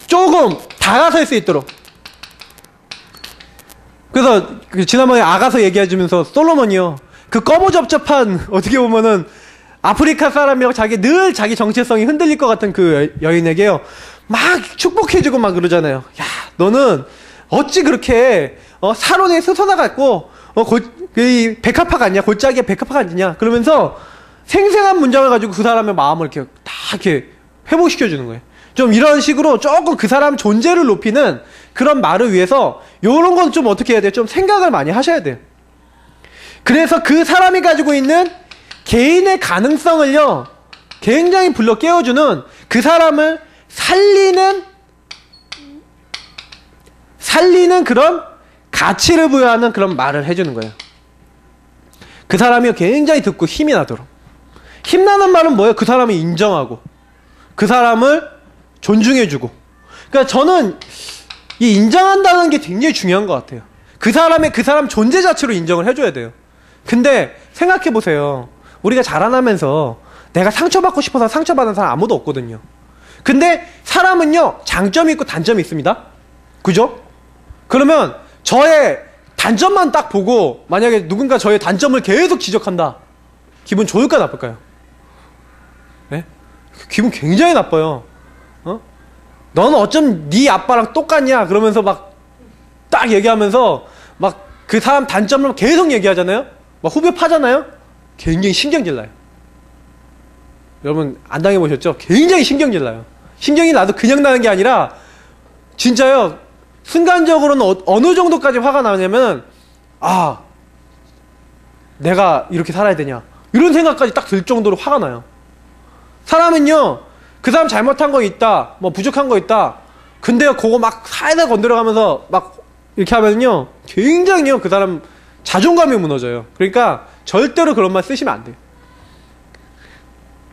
조금 다가설 수 있도록. 그래서 지난번에 아가서 얘기해주면서 솔로몬이요, 그 꺼무접접한, 어떻게 보면은 아프리카 사람이라고 늘 자기 정체성이 흔들릴 것 같은 그 여인에게요 막 축복해주고 막 그러잖아요. 야, 너는 어찌 그렇게 사론에 솟아나갔고 이 백합화 같냐, 골짜기에 백합화 같냐, 그러면서 생생한 문장을 가지고 그 사람의 마음을 이렇게 다 이렇게 회복시켜주는 거예요. 좀 이런 식으로 조금 그 사람 존재를 높이는 그런 말을 위해서 요런 건 좀 어떻게 해야 돼요? 좀 생각을 많이 하셔야 돼요. 그래서 그 사람이 가지고 있는 개인의 가능성을요 굉장히 불러 깨워주는, 그 사람을 살리는 그런 가치를 부여하는 그런 말을 해주는 거예요. 그 사람이 굉장히 듣고 힘이 나도록. 힘나는 말은 뭐예요? 그 사람을 인정하고 그 사람을 존중해주고. 그러니까 저는 이 인정한다는 게 굉장히 중요한 것 같아요. 그 사람 존재 자체로 인정을 해줘야 돼요. 근데 생각해보세요. 우리가 자라나면서 내가 상처받고 싶어서 상처받은 사람 아무도 없거든요. 근데 사람은요, 장점이 있고 단점이 있습니다. 그죠? 그러면 저의 단점만 딱 보고 만약에 누군가 저의 단점을 계속 지적한다. 기분 좋을까 나쁠까요? 네? 기분 굉장히 나빠요. 너는 어쩜 네 아빠랑 똑같냐? 그러면서 막 딱 얘기하면서 막 그 사람 단점을 계속 얘기하잖아요? 막 후벼 파잖아요? 굉장히 신경질 나요. 여러분 안 당해보셨죠? 굉장히 신경질 나요. 신경이 나도 그냥 나는 게 아니라 진짜요, 순간적으로는 어느 정도까지 화가 나냐면, 내가 이렇게 살아야 되냐, 이런 생각까지 딱 들 정도로 화가 나요. 사람은요, 그 사람 잘못한 거 있다, 뭐 부족한 거 있다, 근데 그거 막 살살 건드려가면서 막 이렇게 하면요 굉장히요 그 사람 자존감이 무너져요. 그러니까 절대로 그런 말 쓰시면 안 돼요.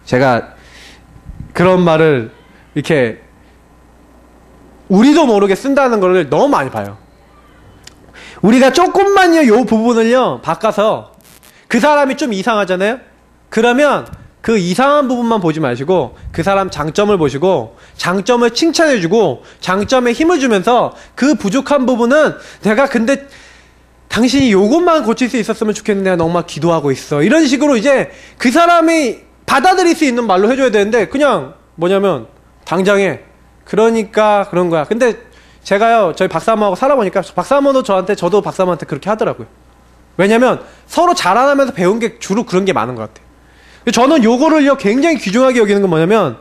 제가 그런 말을 이렇게 우리도 모르게 쓴다는 걸 너무 많이 봐요. 우리가 조금만요 요 부분을요 바꿔서, 그 사람이 좀 이상하잖아요? 그러면 그 이상한 부분만 보지 마시고 그 사람 장점을 보시고 장점을 칭찬해주고 장점에 힘을 주면서, 그 부족한 부분은 내가 근데 당신이 요것만 고칠 수 있었으면 좋겠는데 내가 너무 막 기도하고 있어, 이런 식으로 이제 그 사람이 받아들일 수 있는 말로 해줘야 되는데, 그냥 뭐냐면 당장에 그러니까 그런 거야. 근데 제가요 저희 박사모하고 살아보니까 박사모도 저도 박사모한테 그렇게 하더라고요. 왜냐면 서로 자라나면서 배운 게 주로 그런 게 많은 것 같아요. 저는 요거를요 굉장히 귀중하게 여기는 건 뭐냐면,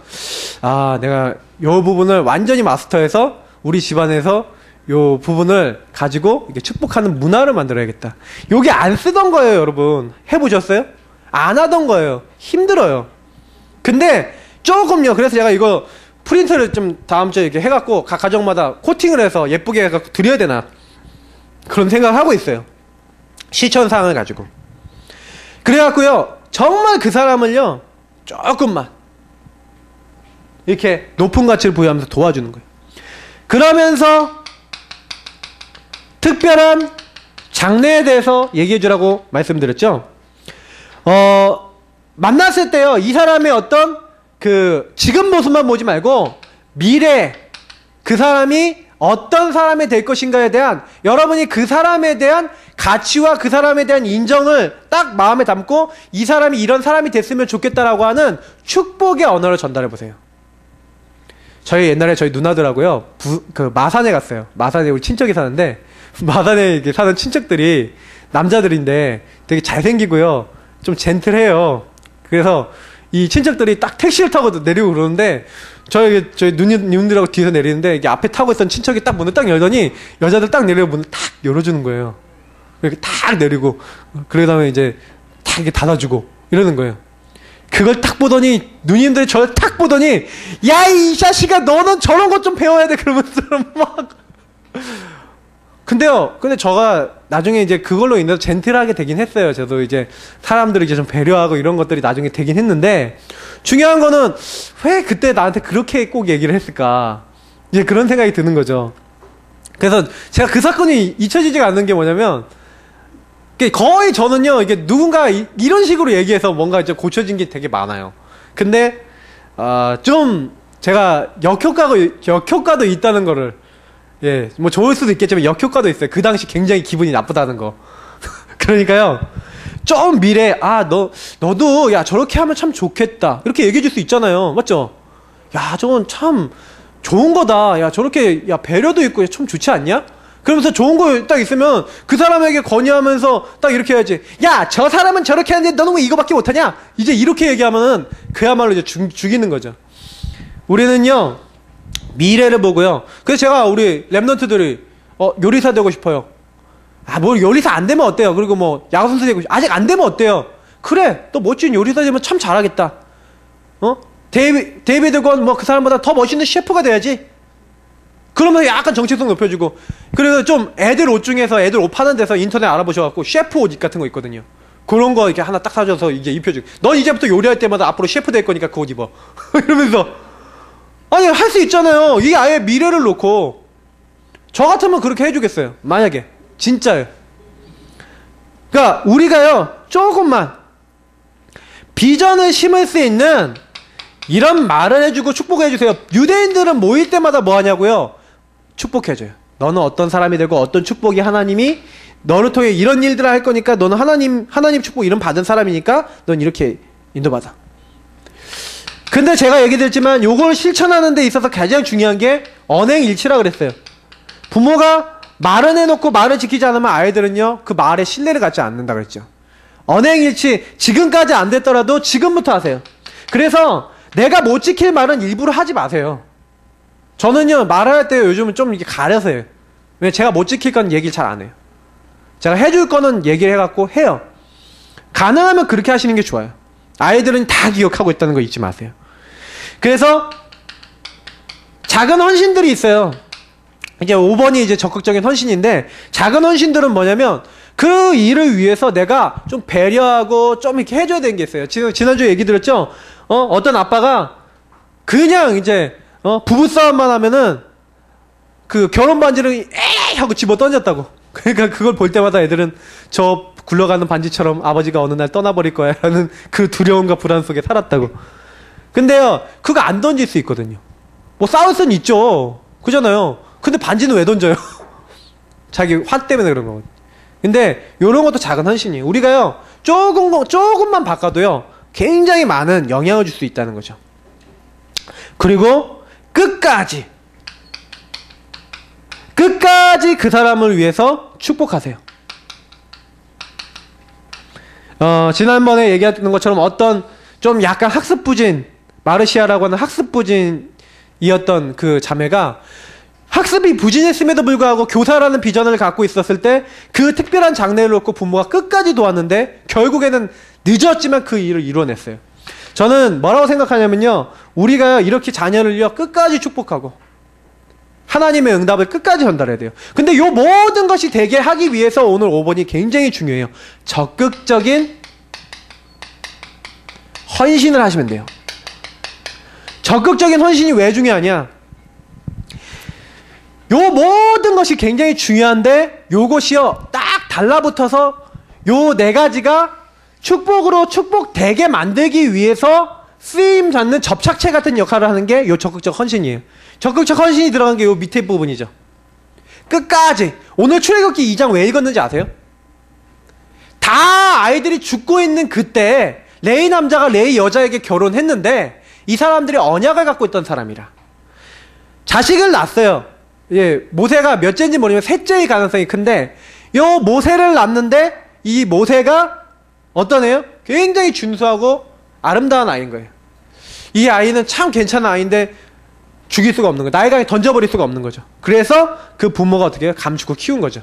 아, 내가 요 부분을 완전히 마스터해서 우리 집안에서 요 부분을 가지고 이렇게 축복하는 문화를 만들어야겠다. 요게 안 쓰던 거예요, 여러분. 해보셨어요? 안 하던 거예요. 힘들어요. 근데 조금요. 그래서 제가 이거 프린트를 좀 다음 주에 이렇게 해갖고 각 가정마다 코팅을 해서 예쁘게 해갖고 드려야 되나, 그런 생각을 하고 있어요. 실천사항을 가지고. 그래갖고요, 정말 그 사람을요 조금만 이렇게 높은 가치를 부여하면서 도와주는 거예요. 그러면서 특별한 장래에 대해서 얘기해 주라고 말씀드렸죠. 만났을 때요, 이 사람의 어떤 그 지금 모습만 보지 말고 미래 그 사람이 어떤 사람이 될 것인가에 대한, 여러분이 그 사람에 대한 가치와 그 사람에 대한 인정을 딱 마음에 담고 이 사람이 이런 사람이 됐으면 좋겠다라고 하는 축복의 언어를 전달해 보세요. 저희 옛날에 저희 누나들하고요, 그 마산에 갔어요. 마산에 우리 친척이 사는데, 마산에 이렇게 사는 친척들이 남자들인데 되게 잘생기고요, 좀 젠틀해요. 그래서 이 친척들이 딱 택시를 타고 내리고 그러는데, 저희 누님들하고 뒤에서 내리는데, 이게 앞에 타고 있던 친척이 딱 문을 딱 열더니 여자들 딱 내리고 문을 탁 열어주는 거예요. 이렇게 탁 내리고, 그 다음에 이제 탁 이렇게 닫아주고 이러는 거예요. 그걸 딱 보더니, 누님들이 저를 딱 보더니, 야, 이 자식아, 너는 저런 것 좀 배워야 돼. 그러면서 막. 근데 저가 나중에 이제 그걸로 인해서 젠틀하게 되긴 했어요. 저도 이제 사람들을 이제 좀 배려하고 이런 것들이 나중에 되긴 했는데, 중요한 거는 왜 그때 나한테 그렇게 꼭 얘기를 했을까? 이제 그런 생각이 드는 거죠. 그래서 제가 그 사건이 잊혀지지가 않는 게 뭐냐면, 거의 저는요, 이게 누군가 이런 식으로 얘기해서 뭔가 이제 고쳐진 게 되게 많아요. 근데, 좀 제가 역효과도 있다는 거를, 예, 뭐 좋을 수도 있겠지만 역효과도 있어요. 그 당시 굉장히 기분이 나쁘다는 거. 그러니까요, 좀 미래에, 너도, 야, 저렇게 하면 참 좋겠다, 이렇게 얘기해 줄 수 있잖아요. 맞죠? 야, 저건 참 좋은 거다. 야, 저렇게, 야, 배려도 있고 참 좋지 않냐? 그러면서 좋은 거 딱 있으면 그 사람에게 건의하면서 딱 이렇게 해야지. 야, 저 사람은 저렇게 하는데 너는 왜 이거밖에 못하냐? 이제 이렇게 얘기하면은 그야말로 이제 죽이는 거죠. 우리는요, 미래를 보고요. 그래서 제가 우리 랩런트들이 요리사 되고 싶어요. 뭘 요리사 안 되면 어때요? 그리고 뭐 야구선수 되고 아직 안 되면 어때요? 그래, 또 멋진 요리사 되면 참 잘하겠다. 데이비드 건 뭐 그 사람보다 더 멋있는 셰프가 돼야지. 그러면 약간 정체성 높여주고. 그래서 좀 애들 옷 중에서 애들 옷 파는 데서 인터넷 알아보셔갖고 셰프 옷 같은 거 있거든요. 그런 거 이렇게 하나 딱 사줘서 이제 입혀주고, 넌 이제부터 요리할 때마다 앞으로 셰프 될 거니까 그옷 입어. 이러면서. 아니, 할 수 있잖아요. 이게 아예 미래를 놓고. 저 같으면 그렇게 해주겠어요. 만약에 진짜요. 그러니까 우리가요, 조금만 비전을 심을 수 있는 이런 말을 해주고 축복해주세요. 유대인들은 모일 때마다 뭐 하냐고요? 축복해줘요. 너는 어떤 사람이 되고 어떤 축복이 하나님이 너를 통해 이런 일들을 할 거니까, 너는 하나님 축복 이런 받은 사람이니까 넌 이렇게 인도받아. 근데 제가 얘기 드렸지만 요걸 실천하는 데 있어서 가장 중요한 게 언행일치라 그랬어요. 부모가 말은 해놓고 말을 지키지 않으면 아이들은요, 그 말에 신뢰를 갖지 않는다 그랬죠. 언행일치, 지금까지 안 됐더라도 지금부터 하세요. 그래서 내가 못 지킬 말은 일부러 하지 마세요. 저는요, 말할 때 요즘은 좀 이렇게 가려서 해요. 왜? 제가 못 지킬 건 얘기를 잘 안 해요. 제가 해줄 거는 얘기를 해갖고 해요. 가능하면 그렇게 하시는 게 좋아요. 아이들은 다 기억하고 있다는 거 잊지 마세요. 그래서 작은 헌신들이 있어요. 이제 5번이 이제 적극적인 헌신인데, 작은 헌신들은 뭐냐면 그 일을 위해서 내가 좀 배려하고 좀 이렇게 해줘야 되는 게 있어요. 지난주에 얘기 드렸죠? 어떤 아빠가 그냥 이제 부부싸움만 하면은 그 결혼 반지를 에이 하고 집어 던졌다고. 그러니까 그걸 볼 때마다 애들은 저 굴러가는 반지처럼 아버지가 어느 날 떠나버릴 거야 라는 그 두려움과 불안 속에 살았다고. 근데요, 그거 안 던질 수 있거든요. 뭐 싸울 수는 있죠. 그잖아요. 근데 반지는 왜 던져요? 자기 화 때문에 그런 거거든요. 근데 요런 것도 작은 헌신이에요. 우리가요, 조금만 바꿔도요, 굉장히 많은 영향을 줄 수 있다는 거죠. 그리고 끝까지 그 사람을 위해서 축복하세요. 지난번에 얘기했던 것처럼 어떤 좀 약간 학습부진, 마르시아라고 하는 학습부진이었던 그 자매가 학습이 부진했음에도 불구하고 교사라는 비전을 갖고 있었을 때 그 특별한 장래를 놓고 부모가 끝까지 도왔는데 결국에는 늦었지만 그 일을 이뤄냈어요. 저는 뭐라고 생각하냐면요, 우리가 이렇게 자녀를요 끝까지 축복하고 하나님의 응답을 끝까지 전달해야 돼요. 근데 요 모든 것이 되게 하기 위해서 오늘 5번이 굉장히 중요해요. 적극적인 헌신을 하시면 돼요. 적극적인 헌신이 왜 중요하냐? 요 모든 것이 굉장히 중요한데 요것이요 딱 달라붙어서 요 네 가지가 축복으로 축복되게 만들기 위해서 쓰임 잡는 접착체 같은 역할을 하는 게 요 적극적 헌신이에요. 적극적 헌신이 들어간 게 요 밑에 부분이죠. 끝까지. 오늘 출애굽기 2장 왜 읽었는지 아세요? 다 아이들이 죽고 있는 그때 레위 남자가 레위 여자에게 결혼했는데 이 사람들이 언약을 갖고 있던 사람이라 자식을 낳았어요. 예, 모세가 몇째인지 모르면 셋째일 가능성이 큰데 요 모세를 낳는데 이 모세가 어떤 애요? 굉장히 준수하고 아름다운 아이인 거예요. 이 아이는 참 괜찮은 아이인데 죽일 수가 없는 거예요. 나일강에 던져버릴 수가 없는 거죠. 그래서 그 부모가 어떻게 해요? 감추고 키운 거죠.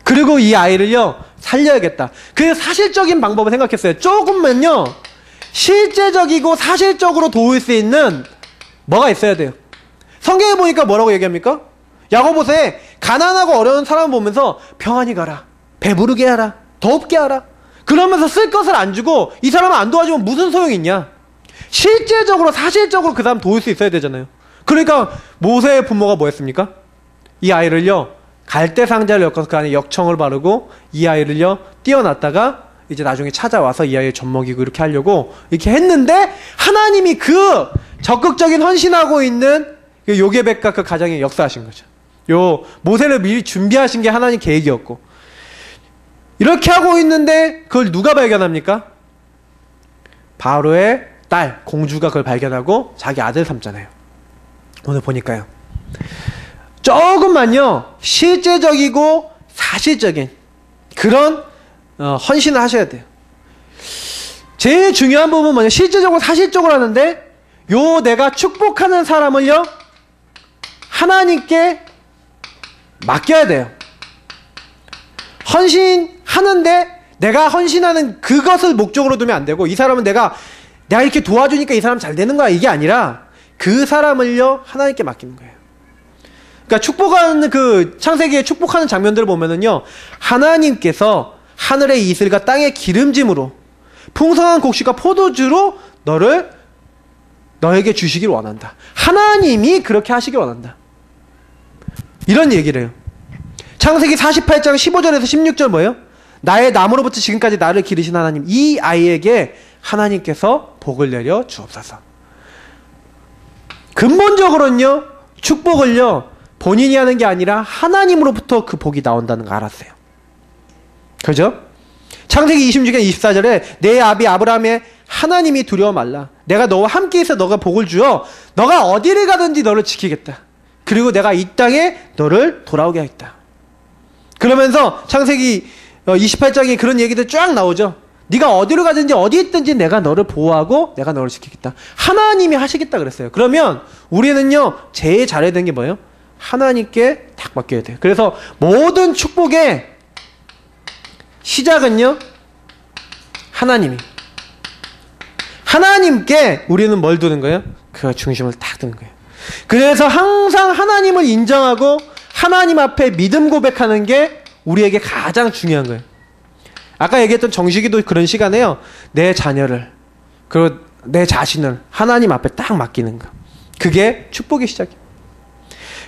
그리고 이 아이를요 살려야겠다. 그 사실적인 방법을 생각했어요. 조금만요 실제적이고 사실적으로 도울 수 있는 뭐가 있어야 돼요. 성경에 보니까 뭐라고 얘기합니까? 야고보서에 가난하고 어려운 사람 보면서 평안히 가라, 배부르게 하라, 덥게 하라, 그러면서 쓸 것을 안 주고 이 사람을 안 도와주면 무슨 소용이 있냐? 실제적으로 사실적으로 그 사람 도울 수 있어야 되잖아요. 그러니까 모세의 부모가 뭐 했습니까? 이 아이를요 갈대 상자를 엮어서 그 안에 역청을 바르고 이 아이를요 띄워놨다가 이제 나중에 찾아와서 이 아이를 젖먹이고 이렇게 하려고 이렇게 했는데 하나님이 그 적극적인 헌신하고 있는 요게벳과 그 가정에 역사하신 거죠. 요 모세를 미리 준비하신 게 하나님 계획이었고, 이렇게 하고 있는데 그걸 누가 발견합니까? 바로의 딸 공주가 그걸 발견하고 자기 아들 삼잖아요. 오늘 보니까요 조금만요 실제적이고 사실적인 그런 헌신을 하셔야 돼요. 제일 중요한 부분은 뭐냐? 실제적으로 사실적으로 하는데 요 내가 축복하는 사람을요 하나님께 맡겨야 돼요. 헌신하는데 내가 헌신하는 그것을 목적으로 두면 안 되고, 이 사람은 내가 이렇게 도와주니까 이 사람 잘 되는 거야 이게 아니라 그 사람을요 하나님께 맡기는 거예요. 그러니까 축복하는 그 창세기에 축복하는 장면들을 보면은요 하나님께서 하늘의 이슬과 땅의 기름짐으로 풍성한 곡식과 포도주로 너에게 주시길 원한다. 하나님이 그렇게 하시길 원한다. 이런 얘기를 해요. 창세기 48장 15절에서 16절 뭐예요? 나의 나무로부터 지금까지 나를 기르신 하나님, 이 아이에게 하나님께서 복을 내려 주옵소서. 근본적으로는요 축복을요 본인이 하는 게 아니라 하나님으로부터 그 복이 나온다는 거 알았어요. 그죠? 창세기 26장 24절에 내 아비 아브라함의 하나님이 두려워 말라. 내가 너와 함께 있어 너가 복을 주어 너가 어디를 가든지 너를 지키겠다. 그리고 내가 이 땅에 너를 돌아오게 하겠다. 그러면서 창세기 28장에 그런 얘기들 쫙 나오죠. 네가 어디로 가든지 어디 있든지 내가 너를 보호하고 내가 너를 지키겠다. 하나님이 하시겠다 그랬어요. 그러면 우리는요 제일 잘해야 되는 게 뭐예요? 하나님께 딱 맡겨야 돼요. 그래서 모든 축복의 시작은요 하나님께 우리는 뭘 두는 거예요? 그 중심을 딱 두는 거예요. 그래서 항상 하나님을 인정하고 하나님 앞에 믿음 고백하는 게 우리에게 가장 중요한 거예요. 아까 얘기했던 정식이도 그런 시간에요. 내 자녀를 그리고 내 자신을 하나님 앞에 딱 맡기는 거. 그게 축복의 시작이에요.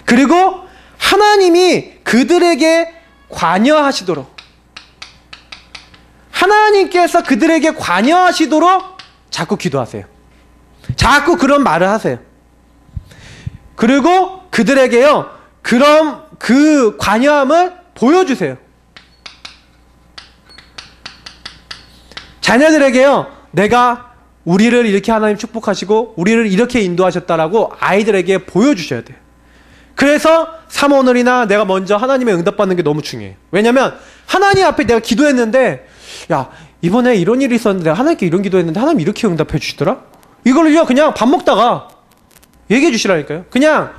그리고 하나님이 그들에게 관여하시도록, 하나님께서 그들에게 관여하시도록 자꾸 기도하세요. 자꾸 그런 말을 하세요. 그리고 그들에게요 그럼 그 관여함을 보여주세요. 자녀들에게요 내가 우리를 이렇게 하나님 축복하시고 우리를 이렇게 인도하셨다라고 아이들에게 보여주셔야 돼요. 그래서 사모늘이나 내가 먼저 하나님의 응답받는 게 너무 중요해요. 왜냐면 하나님 앞에 내가 기도했는데 야, 이번에 이런 일이 있었는데 하나님께 이런 기도했는데 하나님 이렇게 응답해 주시더라? 이걸요 그냥 밥 먹다가 얘기해 주시라니까요. 그냥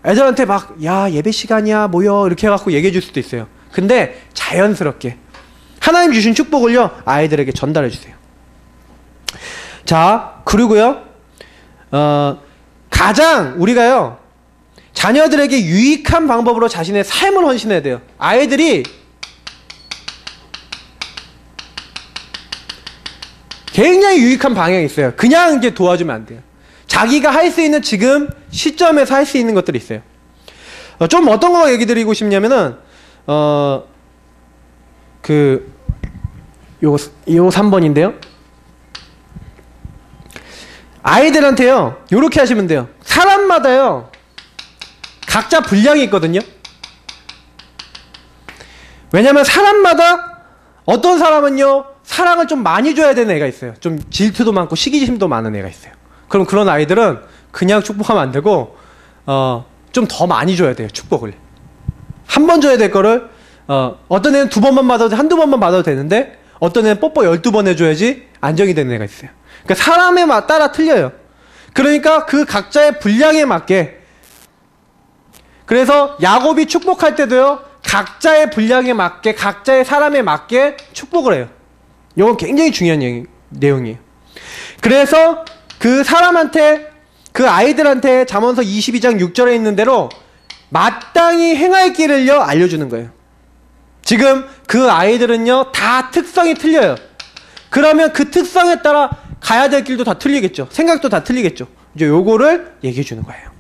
애들한테 막 야, 예배 시간이야 모여 이렇게 해갖고 얘기해 줄 수도 있어요. 근데 자연스럽게 하나님 주신 축복을요 아이들에게 전달해 주세요. 자, 그리고요 가장 우리가요 자녀들에게 유익한 방법으로 자신의 삶을 헌신해야 돼요. 아이들이 굉장히 유익한 방향이 있어요. 그냥 이제 도와주면 안 돼요. 자기가 할 수 있는 지금 시점에서 할 수 있는 것들이 있어요. 좀 어떤 거 얘기 드리고 싶냐면은 요 3번인데요. 아이들한테요 요렇게 하시면 돼요. 사람마다요 각자 분량이 있거든요. 왜냐면 사람마다 어떤 사람은요 사랑을 좀 많이 줘야 되는 애가 있어요. 좀 질투도 많고 시기심도 많은 애가 있어요. 그럼 그런 아이들은 그냥 축복하면 안 되고 좀 더 많이 줘야 돼요. 축복을 한 번 줘야 될 거를 어떤 애는 2번만 받아도 한두 번만 받아도 되는데 어떤 애는 뽀뽀 12번 해줘야지 안정이 되는 애가 있어요. 그러니까 사람에 따라 틀려요. 그러니까 그 각자의 분량에 맞게, 그래서 야곱이 축복할 때도요 각자의 분량에 맞게 각자의 사람에 맞게 축복을 해요. 이건 굉장히 중요한 내용이에요. 그래서 그 사람한테, 그 아이들한테 잠언서 22장 6절에 있는 대로 마땅히 행할 길을요 알려주는 거예요. 지금 그 아이들은요 다 특성이 틀려요. 그러면 그 특성에 따라 가야 될 길도 다 틀리겠죠. 생각도 다 틀리겠죠. 이제 요거를 얘기해 주는 거예요.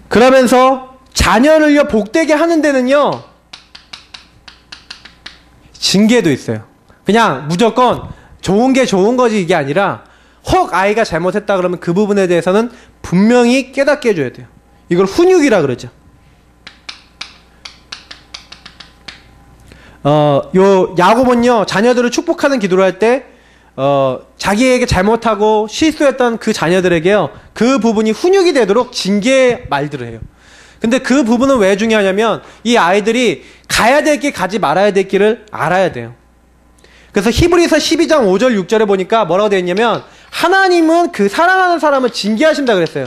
그러면서 자녀를요 복되게 하는 데는요 징계도 있어요. 그냥 무조건 좋은 게 좋은 거지 이게 아니라, 혹 아이가 잘못했다 그러면 그 부분에 대해서는 분명히 깨닫게 해줘야 돼요. 이걸 훈육이라 그러죠. 요 야곱은요 자녀들을 축복하는 기도를 할 때 자기에게 잘못하고 실수했던 그 자녀들에게요 그 부분이 훈육이 되도록 징계의 말들을 해요. 근데 그 부분은 왜 중요하냐면 이 아이들이 가야 될 길 가지 말아야 될 길을 알아야 돼요. 그래서 히브리서 12장 5절 6절에 보니까 뭐라고 되어 있냐면 하나님은 그 사랑하는 사람을 징계하신다 그랬어요.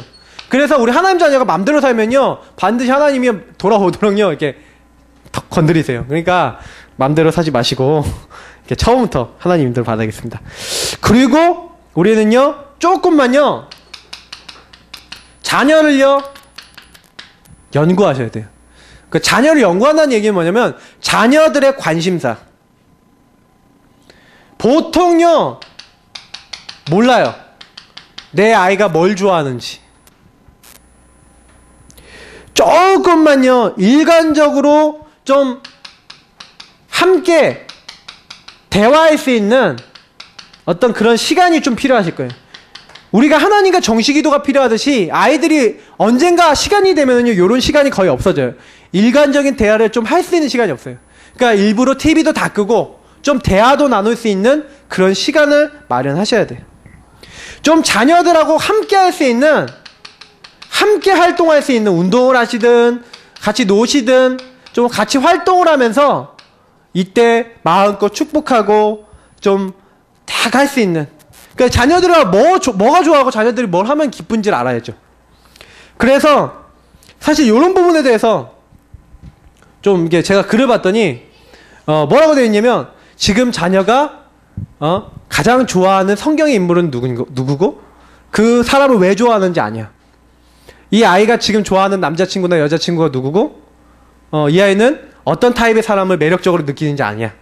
그래서 우리 하나님 자녀가 맘대로 살면요 반드시 하나님이 돌아오도록요 이렇게 턱 건드리세요. 그러니까 맘대로 사지 마시고 이렇게 처음부터 하나님들 받아야겠습니다. 그리고 우리는요 조금만요 자녀를요 연구하셔야 돼요. 그 자녀를 연구한다는 얘기는 뭐냐면 자녀들의 관심사. 보통요 몰라요. 내 아이가 뭘 좋아하는지. 조금만요 일관적으로 좀 함께 대화할 수 있는 어떤 그런 시간이 좀 필요하실 거예요. 우리가 하나님과 정시기도가 필요하듯이 아이들이 언젠가 시간이 되면은요 요런 시간이 거의 없어져요. 일관적인 대화를 좀 할 수 있는 시간이 없어요. 그러니까 일부러 TV도 다 끄고 좀 대화도 나눌 수 있는 그런 시간을 마련하셔야 돼요. 좀 자녀들하고 함께 할 수 있는, 함께 활동할 수 있는, 운동을 하시든 같이 노시든 좀 같이 활동을 하면서 이때 마음껏 축복하고 좀 다 할 수 있는, 그러니까 자녀들과 뭐가 좋아하고 자녀들이 뭘 하면 기쁜지를 알아야죠. 그래서 사실 이런 부분에 대해서 좀 이게 제가 글을 봤더니 뭐라고 되어 있냐면 지금 자녀가 가장 좋아하는 성경의 인물은 누구고 그 사람을 왜 좋아하는지 아니야. 이 아이가 지금 좋아하는 남자친구나 여자친구가 누구고 이 아이는 어떤 타입의 사람을 매력적으로 느끼는지 아니야.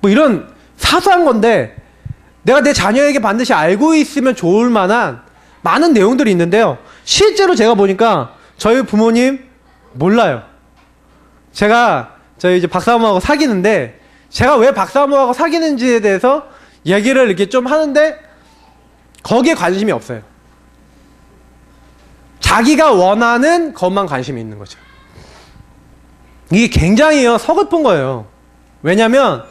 뭐 이런 사소한 건데 내가 내 자녀에게 반드시 알고 있으면 좋을 만한 많은 내용들이 있는데요. 실제로 제가 보니까 저희 부모님 몰라요. 제가 저희 이제 박사모하고 사귀는데 제가 왜 박사모하고 사귀는지에 대해서 얘기를 이렇게 좀 하는데 거기에 관심이 없어요. 자기가 원하는 것만 관심이 있는 거죠. 이게 굉장히요 서글픈 거예요. 왜냐면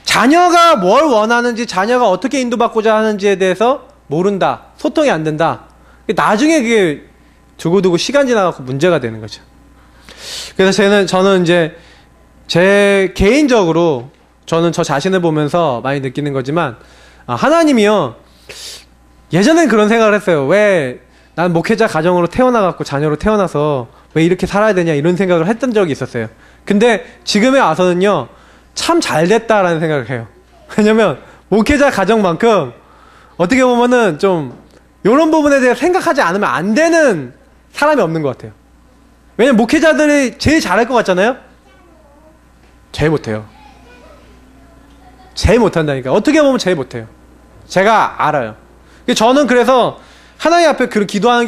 자녀가 뭘 원하는지, 자녀가 어떻게 인도받고자 하는지에 대해서 모른다, 소통이 안 된다. 나중에 그게 두고두고 시간 지나가고 문제가 되는 거죠. 그래서 저는 이제 제 개인적으로 저는 저 자신을 보면서 많이 느끼는 거지만 하나님이요 예전엔 그런 생각을 했어요. 왜 난 목회자 가정으로 태어나갖고 자녀로 태어나서 왜 이렇게 살아야 되냐 이런 생각을 했던 적이 있었어요. 근데 지금에 와서는요 참 잘됐다라는 생각을 해요. 왜냐면 목회자 가정만큼 어떻게 보면은 좀 이런 부분에 대해 생각하지 않으면 안 되는 사람이 없는 것 같아요. 왜냐면 목회자들이 제일 잘할 것 같잖아요. 제일 못해요. 제일 못한다니까. 어떻게 보면 제일 못해요. 제가 알아요. 저는 그래서 하나님 앞에 그 기도하는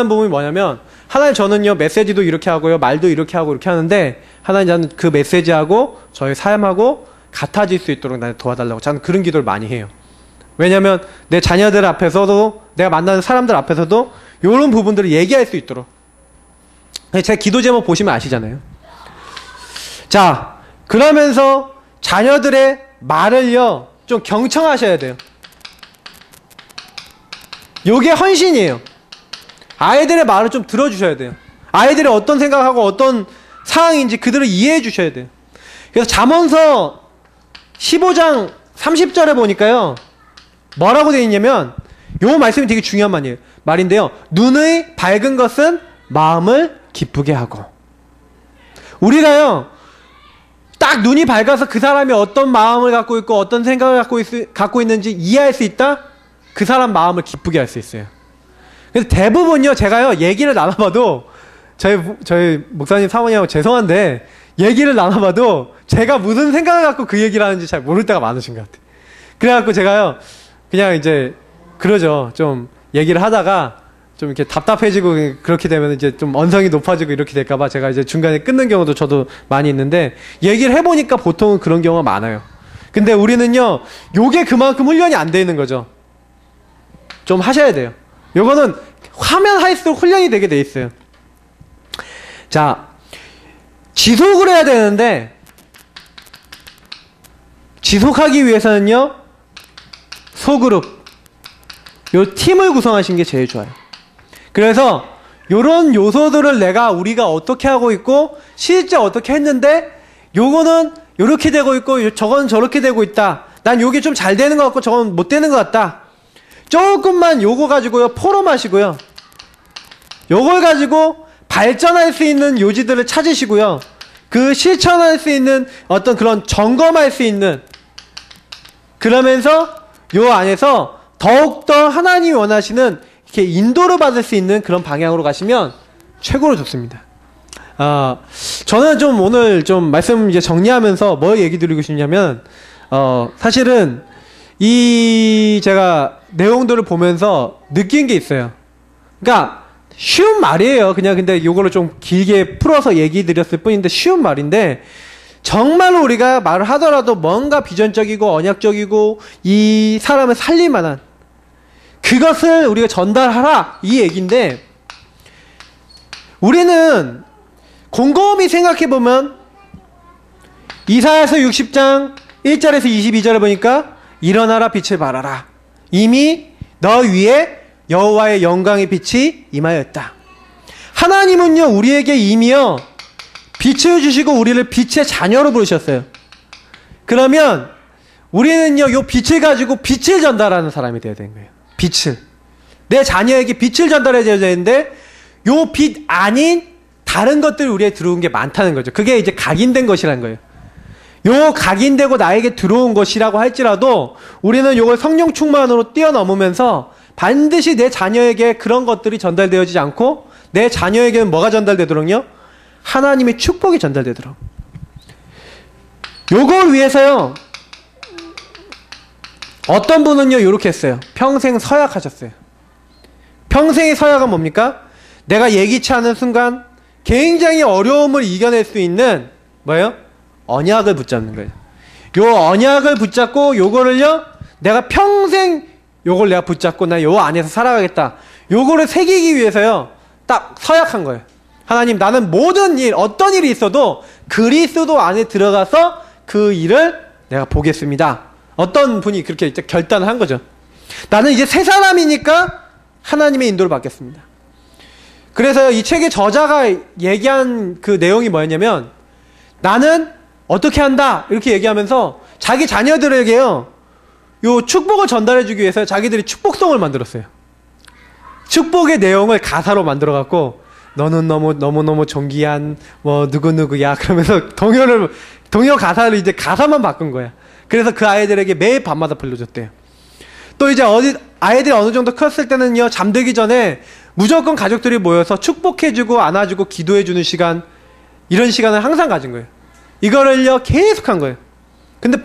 부분이 뭐냐면, 하나님 저는요 메시지도 이렇게 하고요 말도 이렇게 하고 이렇게 하는데 하나님 저는 그 메시지하고 저의 삶하고 같아질 수 있도록 나를 도와달라고 저는 그런 기도를 많이 해요. 왜냐면 내 자녀들 앞에서도 내가 만나는 사람들 앞에서도 이런 부분들을 얘기할 수 있도록. 제 기도 제목 보시면 아시잖아요. 자, 그러면서 자녀들의 말을요 좀 경청하셔야 돼요. 요게 헌신이에요. 아이들의 말을 좀 들어주셔야 돼요. 아이들이 어떤 생각하고 어떤 상황인지 그들을 이해해 주셔야 돼요. 그래서 잠언서 15장 30절에 보니까요 뭐라고 되어 있냐면, 요 말씀이 되게 중요한 말인데요, 눈의 밝은 것은 마음을 기쁘게 하고. 우리가요 딱 눈이 밝아서 그 사람이 어떤 마음을 갖고 있고 어떤 생각을 갖고 있는지 이해할 수 있다? 그 사람 마음을 기쁘게 할 수 있어요. 그래서 대부분요 제가요 얘기를 나눠봐도 저희 목사님 사모님하고 죄송한데 얘기를 나눠봐도 제가 무슨 생각을 갖고 그 얘기를 하는지 잘 모를 때가 많으신 것 같아요. 그래갖고 제가요 그냥 이제 그러죠. 좀 얘기를 하다가 좀 이렇게 답답해지고 그렇게 되면 이제 좀 언성이 높아지고 이렇게 될까봐 제가 이제 중간에 끊는 경우도 저도 많이 있는데, 얘기를 해보니까 보통은 그런 경우가 많아요. 근데 우리는요 요게 그만큼 훈련이 안 돼 있는 거죠. 좀 하셔야 돼요. 요거는 하면 할수록 훈련이 되게 돼 있어요. 자, 지속을 해야 되는데 지속하기 위해서는요 소그룹, 요 팀을 구성하시는 게 제일 좋아요. 그래서 요런 요소들을 우리가 어떻게 하고 있고 실제 어떻게 했는데 요거는 요렇게 되고 있고 저건 저렇게 되고 있다. 난 요게 좀 잘 되는 것 같고 저건 못 되는 것 같다. 조금만 요거 가지고요 포럼하시고요, 요걸 가지고 발전할 수 있는 요지들을 찾으시고요, 그 실천할 수 있는 어떤 그런 점검할 수 있는, 그러면서 요 안에서 더욱더 하나님이 원하시는 이렇게 인도를 받을 수 있는 그런 방향으로 가시면 최고로 좋습니다. 저는 좀 오늘 좀 말씀 이제 정리하면서 뭘 얘기 드리고 싶냐면, 사실은 제가 내용들을 보면서 느낀 게 있어요. 그러니까 쉬운 말이에요. 그냥 근데 요거를 좀 길게 풀어서 얘기 드렸을 뿐인데 쉬운 말인데, 정말로 우리가 말을 하더라도 뭔가 비전적이고 언약적이고 이 사람을 살릴 만한 그것을 우리가 전달하라 이 얘기인데, 우리는 곰곰이 생각해보면 이사야서 60장 1절에서 22절에 보니까 일어나라 빛을 발하라, 이미 너 위에 여호와의 영광의 빛이 임하였다. 하나님은요 우리에게 이미요 빛을 주시고 우리를 빛의 자녀로 부르셨어요. 그러면 우리는요 요 빛을 가지고 빛을 전달하는 사람이 되어야 되는 거예요. 빛을, 내 자녀에게 빛을 전달해야 되는데 요 빛 아닌 다른 것들이 우리에 들어온 게 많다는 거죠. 그게 이제 각인된 것이라는 거예요. 요 각인되고 나에게 들어온 것이라고 할지라도 우리는 요걸 성령 충만으로 뛰어넘으면서 반드시 내 자녀에게 그런 것들이 전달되어지지 않고, 내 자녀에게는 뭐가 전달되도록요? 하나님의 축복이 전달되도록. 요걸 위해서요 어떤 분은요 요렇게 했어요. 평생 서약하셨어요. 평생의 서약은 뭡니까? 내가 예기치 않은 순간 굉장히 어려움을 이겨낼 수 있는 뭐예요? 언약을 붙잡는 거예요. 요 언약을 붙잡고 요거를요 내가 평생 요걸 내가 붙잡고 나 요 안에서 살아가겠다, 요거를 새기기 위해서요 딱 서약한 거예요. 하나님, 나는 모든 일, 어떤 일이 있어도 그리스도 안에 들어가서 그 일을 내가 보겠습니다. 어떤 분이 그렇게 이제 결단을 한 거죠. 나는 이제 새 사람이니까 하나님의 인도를 받겠습니다. 그래서 이 책의 저자가 얘기한 그 내용이 뭐였냐면, 나는 어떻게 한다 이렇게 얘기하면서 자기 자녀들에게요 요 축복을 전달해주기 위해서 자기들이 축복송을 만들었어요. 축복의 내용을 가사로 만들어 갖고 너는 너무너무 존귀한 뭐 누구누구야 그러면서 동요 가사를 이제 가사만 바꾼 거야. 그래서 그 아이들에게 매일 밤마다 불러줬대요. 또 이제 아이들이 어느 정도 컸을 때는요 잠들기 전에 무조건 가족들이 모여서 축복해주고 안아주고 기도해주는 시간, 이런 시간을 항상 가진 거예요. 이거를요 계속 한 거예요. 근데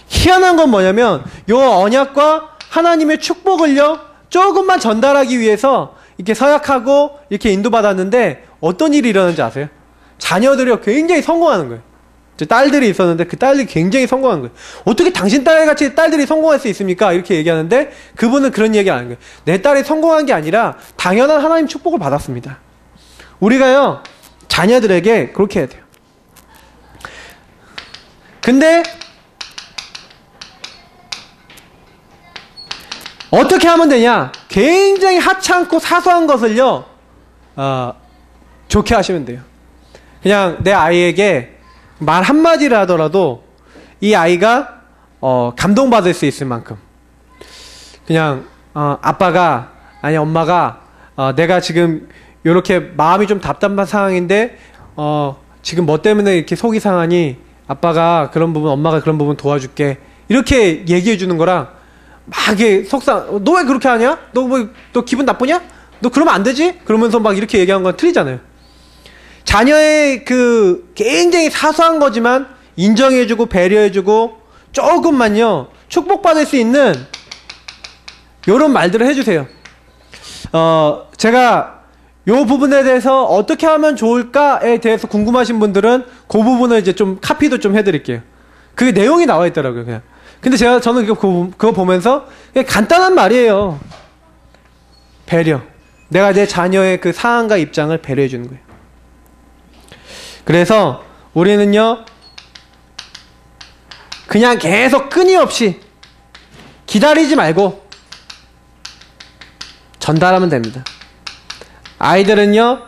희한한 건 뭐냐면 요 언약과 하나님의 축복을요 조금만 전달하기 위해서 이렇게 서약하고 이렇게 인도받았는데 어떤 일이 일어나는지 아세요? 자녀들이 굉장히 성공하는 거예요. 제 딸들이 있었는데 그 딸들이 굉장히 성공한 거예요. 어떻게 당신 딸같이 딸들이 성공할 수 있습니까? 이렇게 얘기하는데 그분은 그런 얘기 안 하는 거예요. 내 딸이 성공한 게 아니라 당연한 하나님 축복을 받았습니다. 우리가요 자녀들에게 그렇게 해야 돼요. 근데 어떻게 하면 되냐? 굉장히 하찮고 사소한 것을요 좋게 하시면 돼요. 그냥 내 아이에게 말 한마디를 하더라도 이 아이가 감동받을 수 있을 만큼 그냥 아빠가 아니 엄마가 내가 지금 이렇게 마음이 좀 답답한 상황인데 지금 뭐 때문에 이렇게 속이 상하니 아빠가 그런 부분 엄마가 그런 부분 도와줄게 이렇게 얘기해 주는 거랑 막 이게 속상 너 왜 그렇게 하냐? 너 기분 나쁘냐? 너 그러면 안 되지? 그러면서 막 이렇게 얘기하는 건 틀리잖아요. 자녀의 그 굉장히 사소한 거지만 인정해주고 배려해주고 조금만요 축복받을 수 있는 요런 말들을 해주세요. 제가 요 부분에 대해서 어떻게 하면 좋을까에 대해서 궁금하신 분들은 그 부분을 이제 좀 카피도 좀 해드릴게요. 그게 내용이 나와 있더라고요 그냥. 근데 저는 그거 보면서 그냥 간단한 말이에요. 배려. 내가 내 자녀의 그 상황과 입장을 배려해 주는 거예요. 그래서 우리는요 그냥 계속 끊임없이 기다리지 말고 전달하면 됩니다. 아이들은요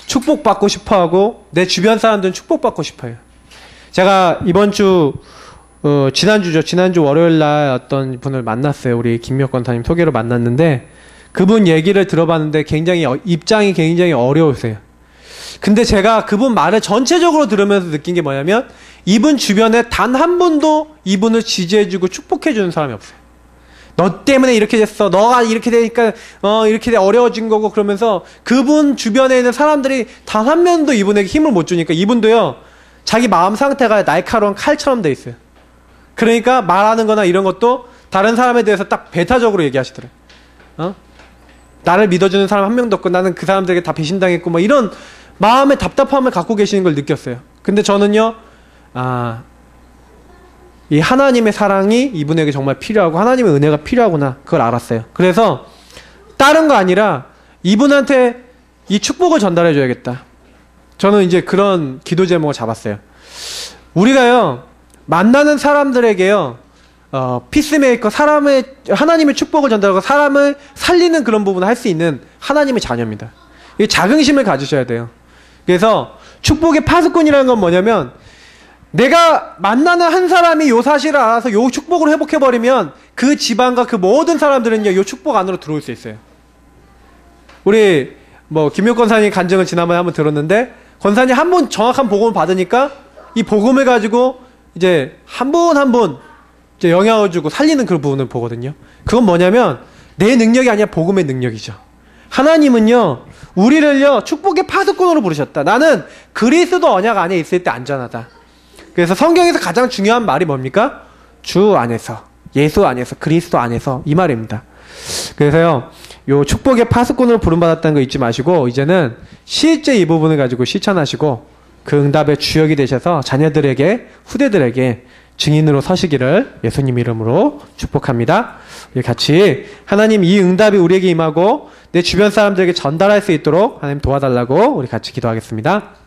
축복받고 싶어하고 내 주변 사람들은 축복받고 싶어요. 제가 이번 주 지난주 월요일날 어떤 분을 만났어요. 우리 김미혁 권사님 소개로 만났는데 그분 얘기를 들어봤는데 입장이 굉장히 어려우세요. 근데 제가 그분 말을 전체적으로 들으면서 느낀 게 뭐냐면 이분 주변에 단 한 분도 이분을 지지해주고 축복해주는 사람이 없어요. 너 때문에 이렇게 됐어. 너가 이렇게 되니까 이렇게 어려워진 거고 그러면서 그분 주변에 있는 사람들이 단 한 명도 이분에게 힘을 못 주니까 이분도요 자기 마음 상태가 날카로운 칼처럼 돼 있어요. 그러니까 말하는 거나 이런 것도 다른 사람에 대해서 딱 배타적으로 얘기하시더래요. 나를 믿어주는 사람 한 명도 없고 나는 그 사람들에게 다 배신당했고 뭐 이런 마음의 답답함을 갖고 계시는 걸 느꼈어요. 근데 저는요 이 하나님의 사랑이 이분에게 정말 필요하고 하나님의 은혜가 필요하구나 그걸 알았어요. 그래서 다른 거 아니라 이분한테 이 축복을 전달해 줘야겠다. 저는 이제 그런 기도 제목을 잡았어요. 우리가요 만나는 사람들에게요 피스메이커 하나님의 축복을 전달하고 사람을 살리는 그런 부분을 할 수 있는 하나님의 자녀입니다. 이 자긍심을 가지셔야 돼요. 그래서 축복의 파수꾼이라는 건 뭐냐면 내가 만나는 한 사람이 요 사실을 알아서 요 축복을 회복해버리면 그 집안과 그 모든 사람들은요 요 축복 안으로 들어올 수 있어요. 우리 김효 권사님 간증을 지난번에 한번 들었는데 권사님 한 분 정확한 복음을 받으니까 이 복음을 가지고 이제 한 분 한 분 이제 영향을 주고 살리는 그런 부분을 보거든요. 그건 뭐냐면 내 능력이 아니라 복음의 능력이죠. 하나님은요 우리를요 축복의 파수꾼으로 부르셨다. 나는 그리스도 언약 안에 있을 때 안전하다. 그래서 성경에서 가장 중요한 말이 뭡니까? 주 안에서, 예수 안에서, 그리스도 안에서 이 말입니다. 그래서요 요 축복의 파수꾼으로 부름받았다는 거 잊지 마시고 이제는 실제 이 부분을 가지고 실천하시고 그 응답의 주역이 되셔서 자녀들에게 후대들에게 증인으로 서시기를 예수님 이름으로 축복합니다. 우리 같이 하나님 이 응답이 우리에게 임하고 내 주변 사람들에게 전달할 수 있도록 하나님 도와달라고 우리 같이 기도하겠습니다.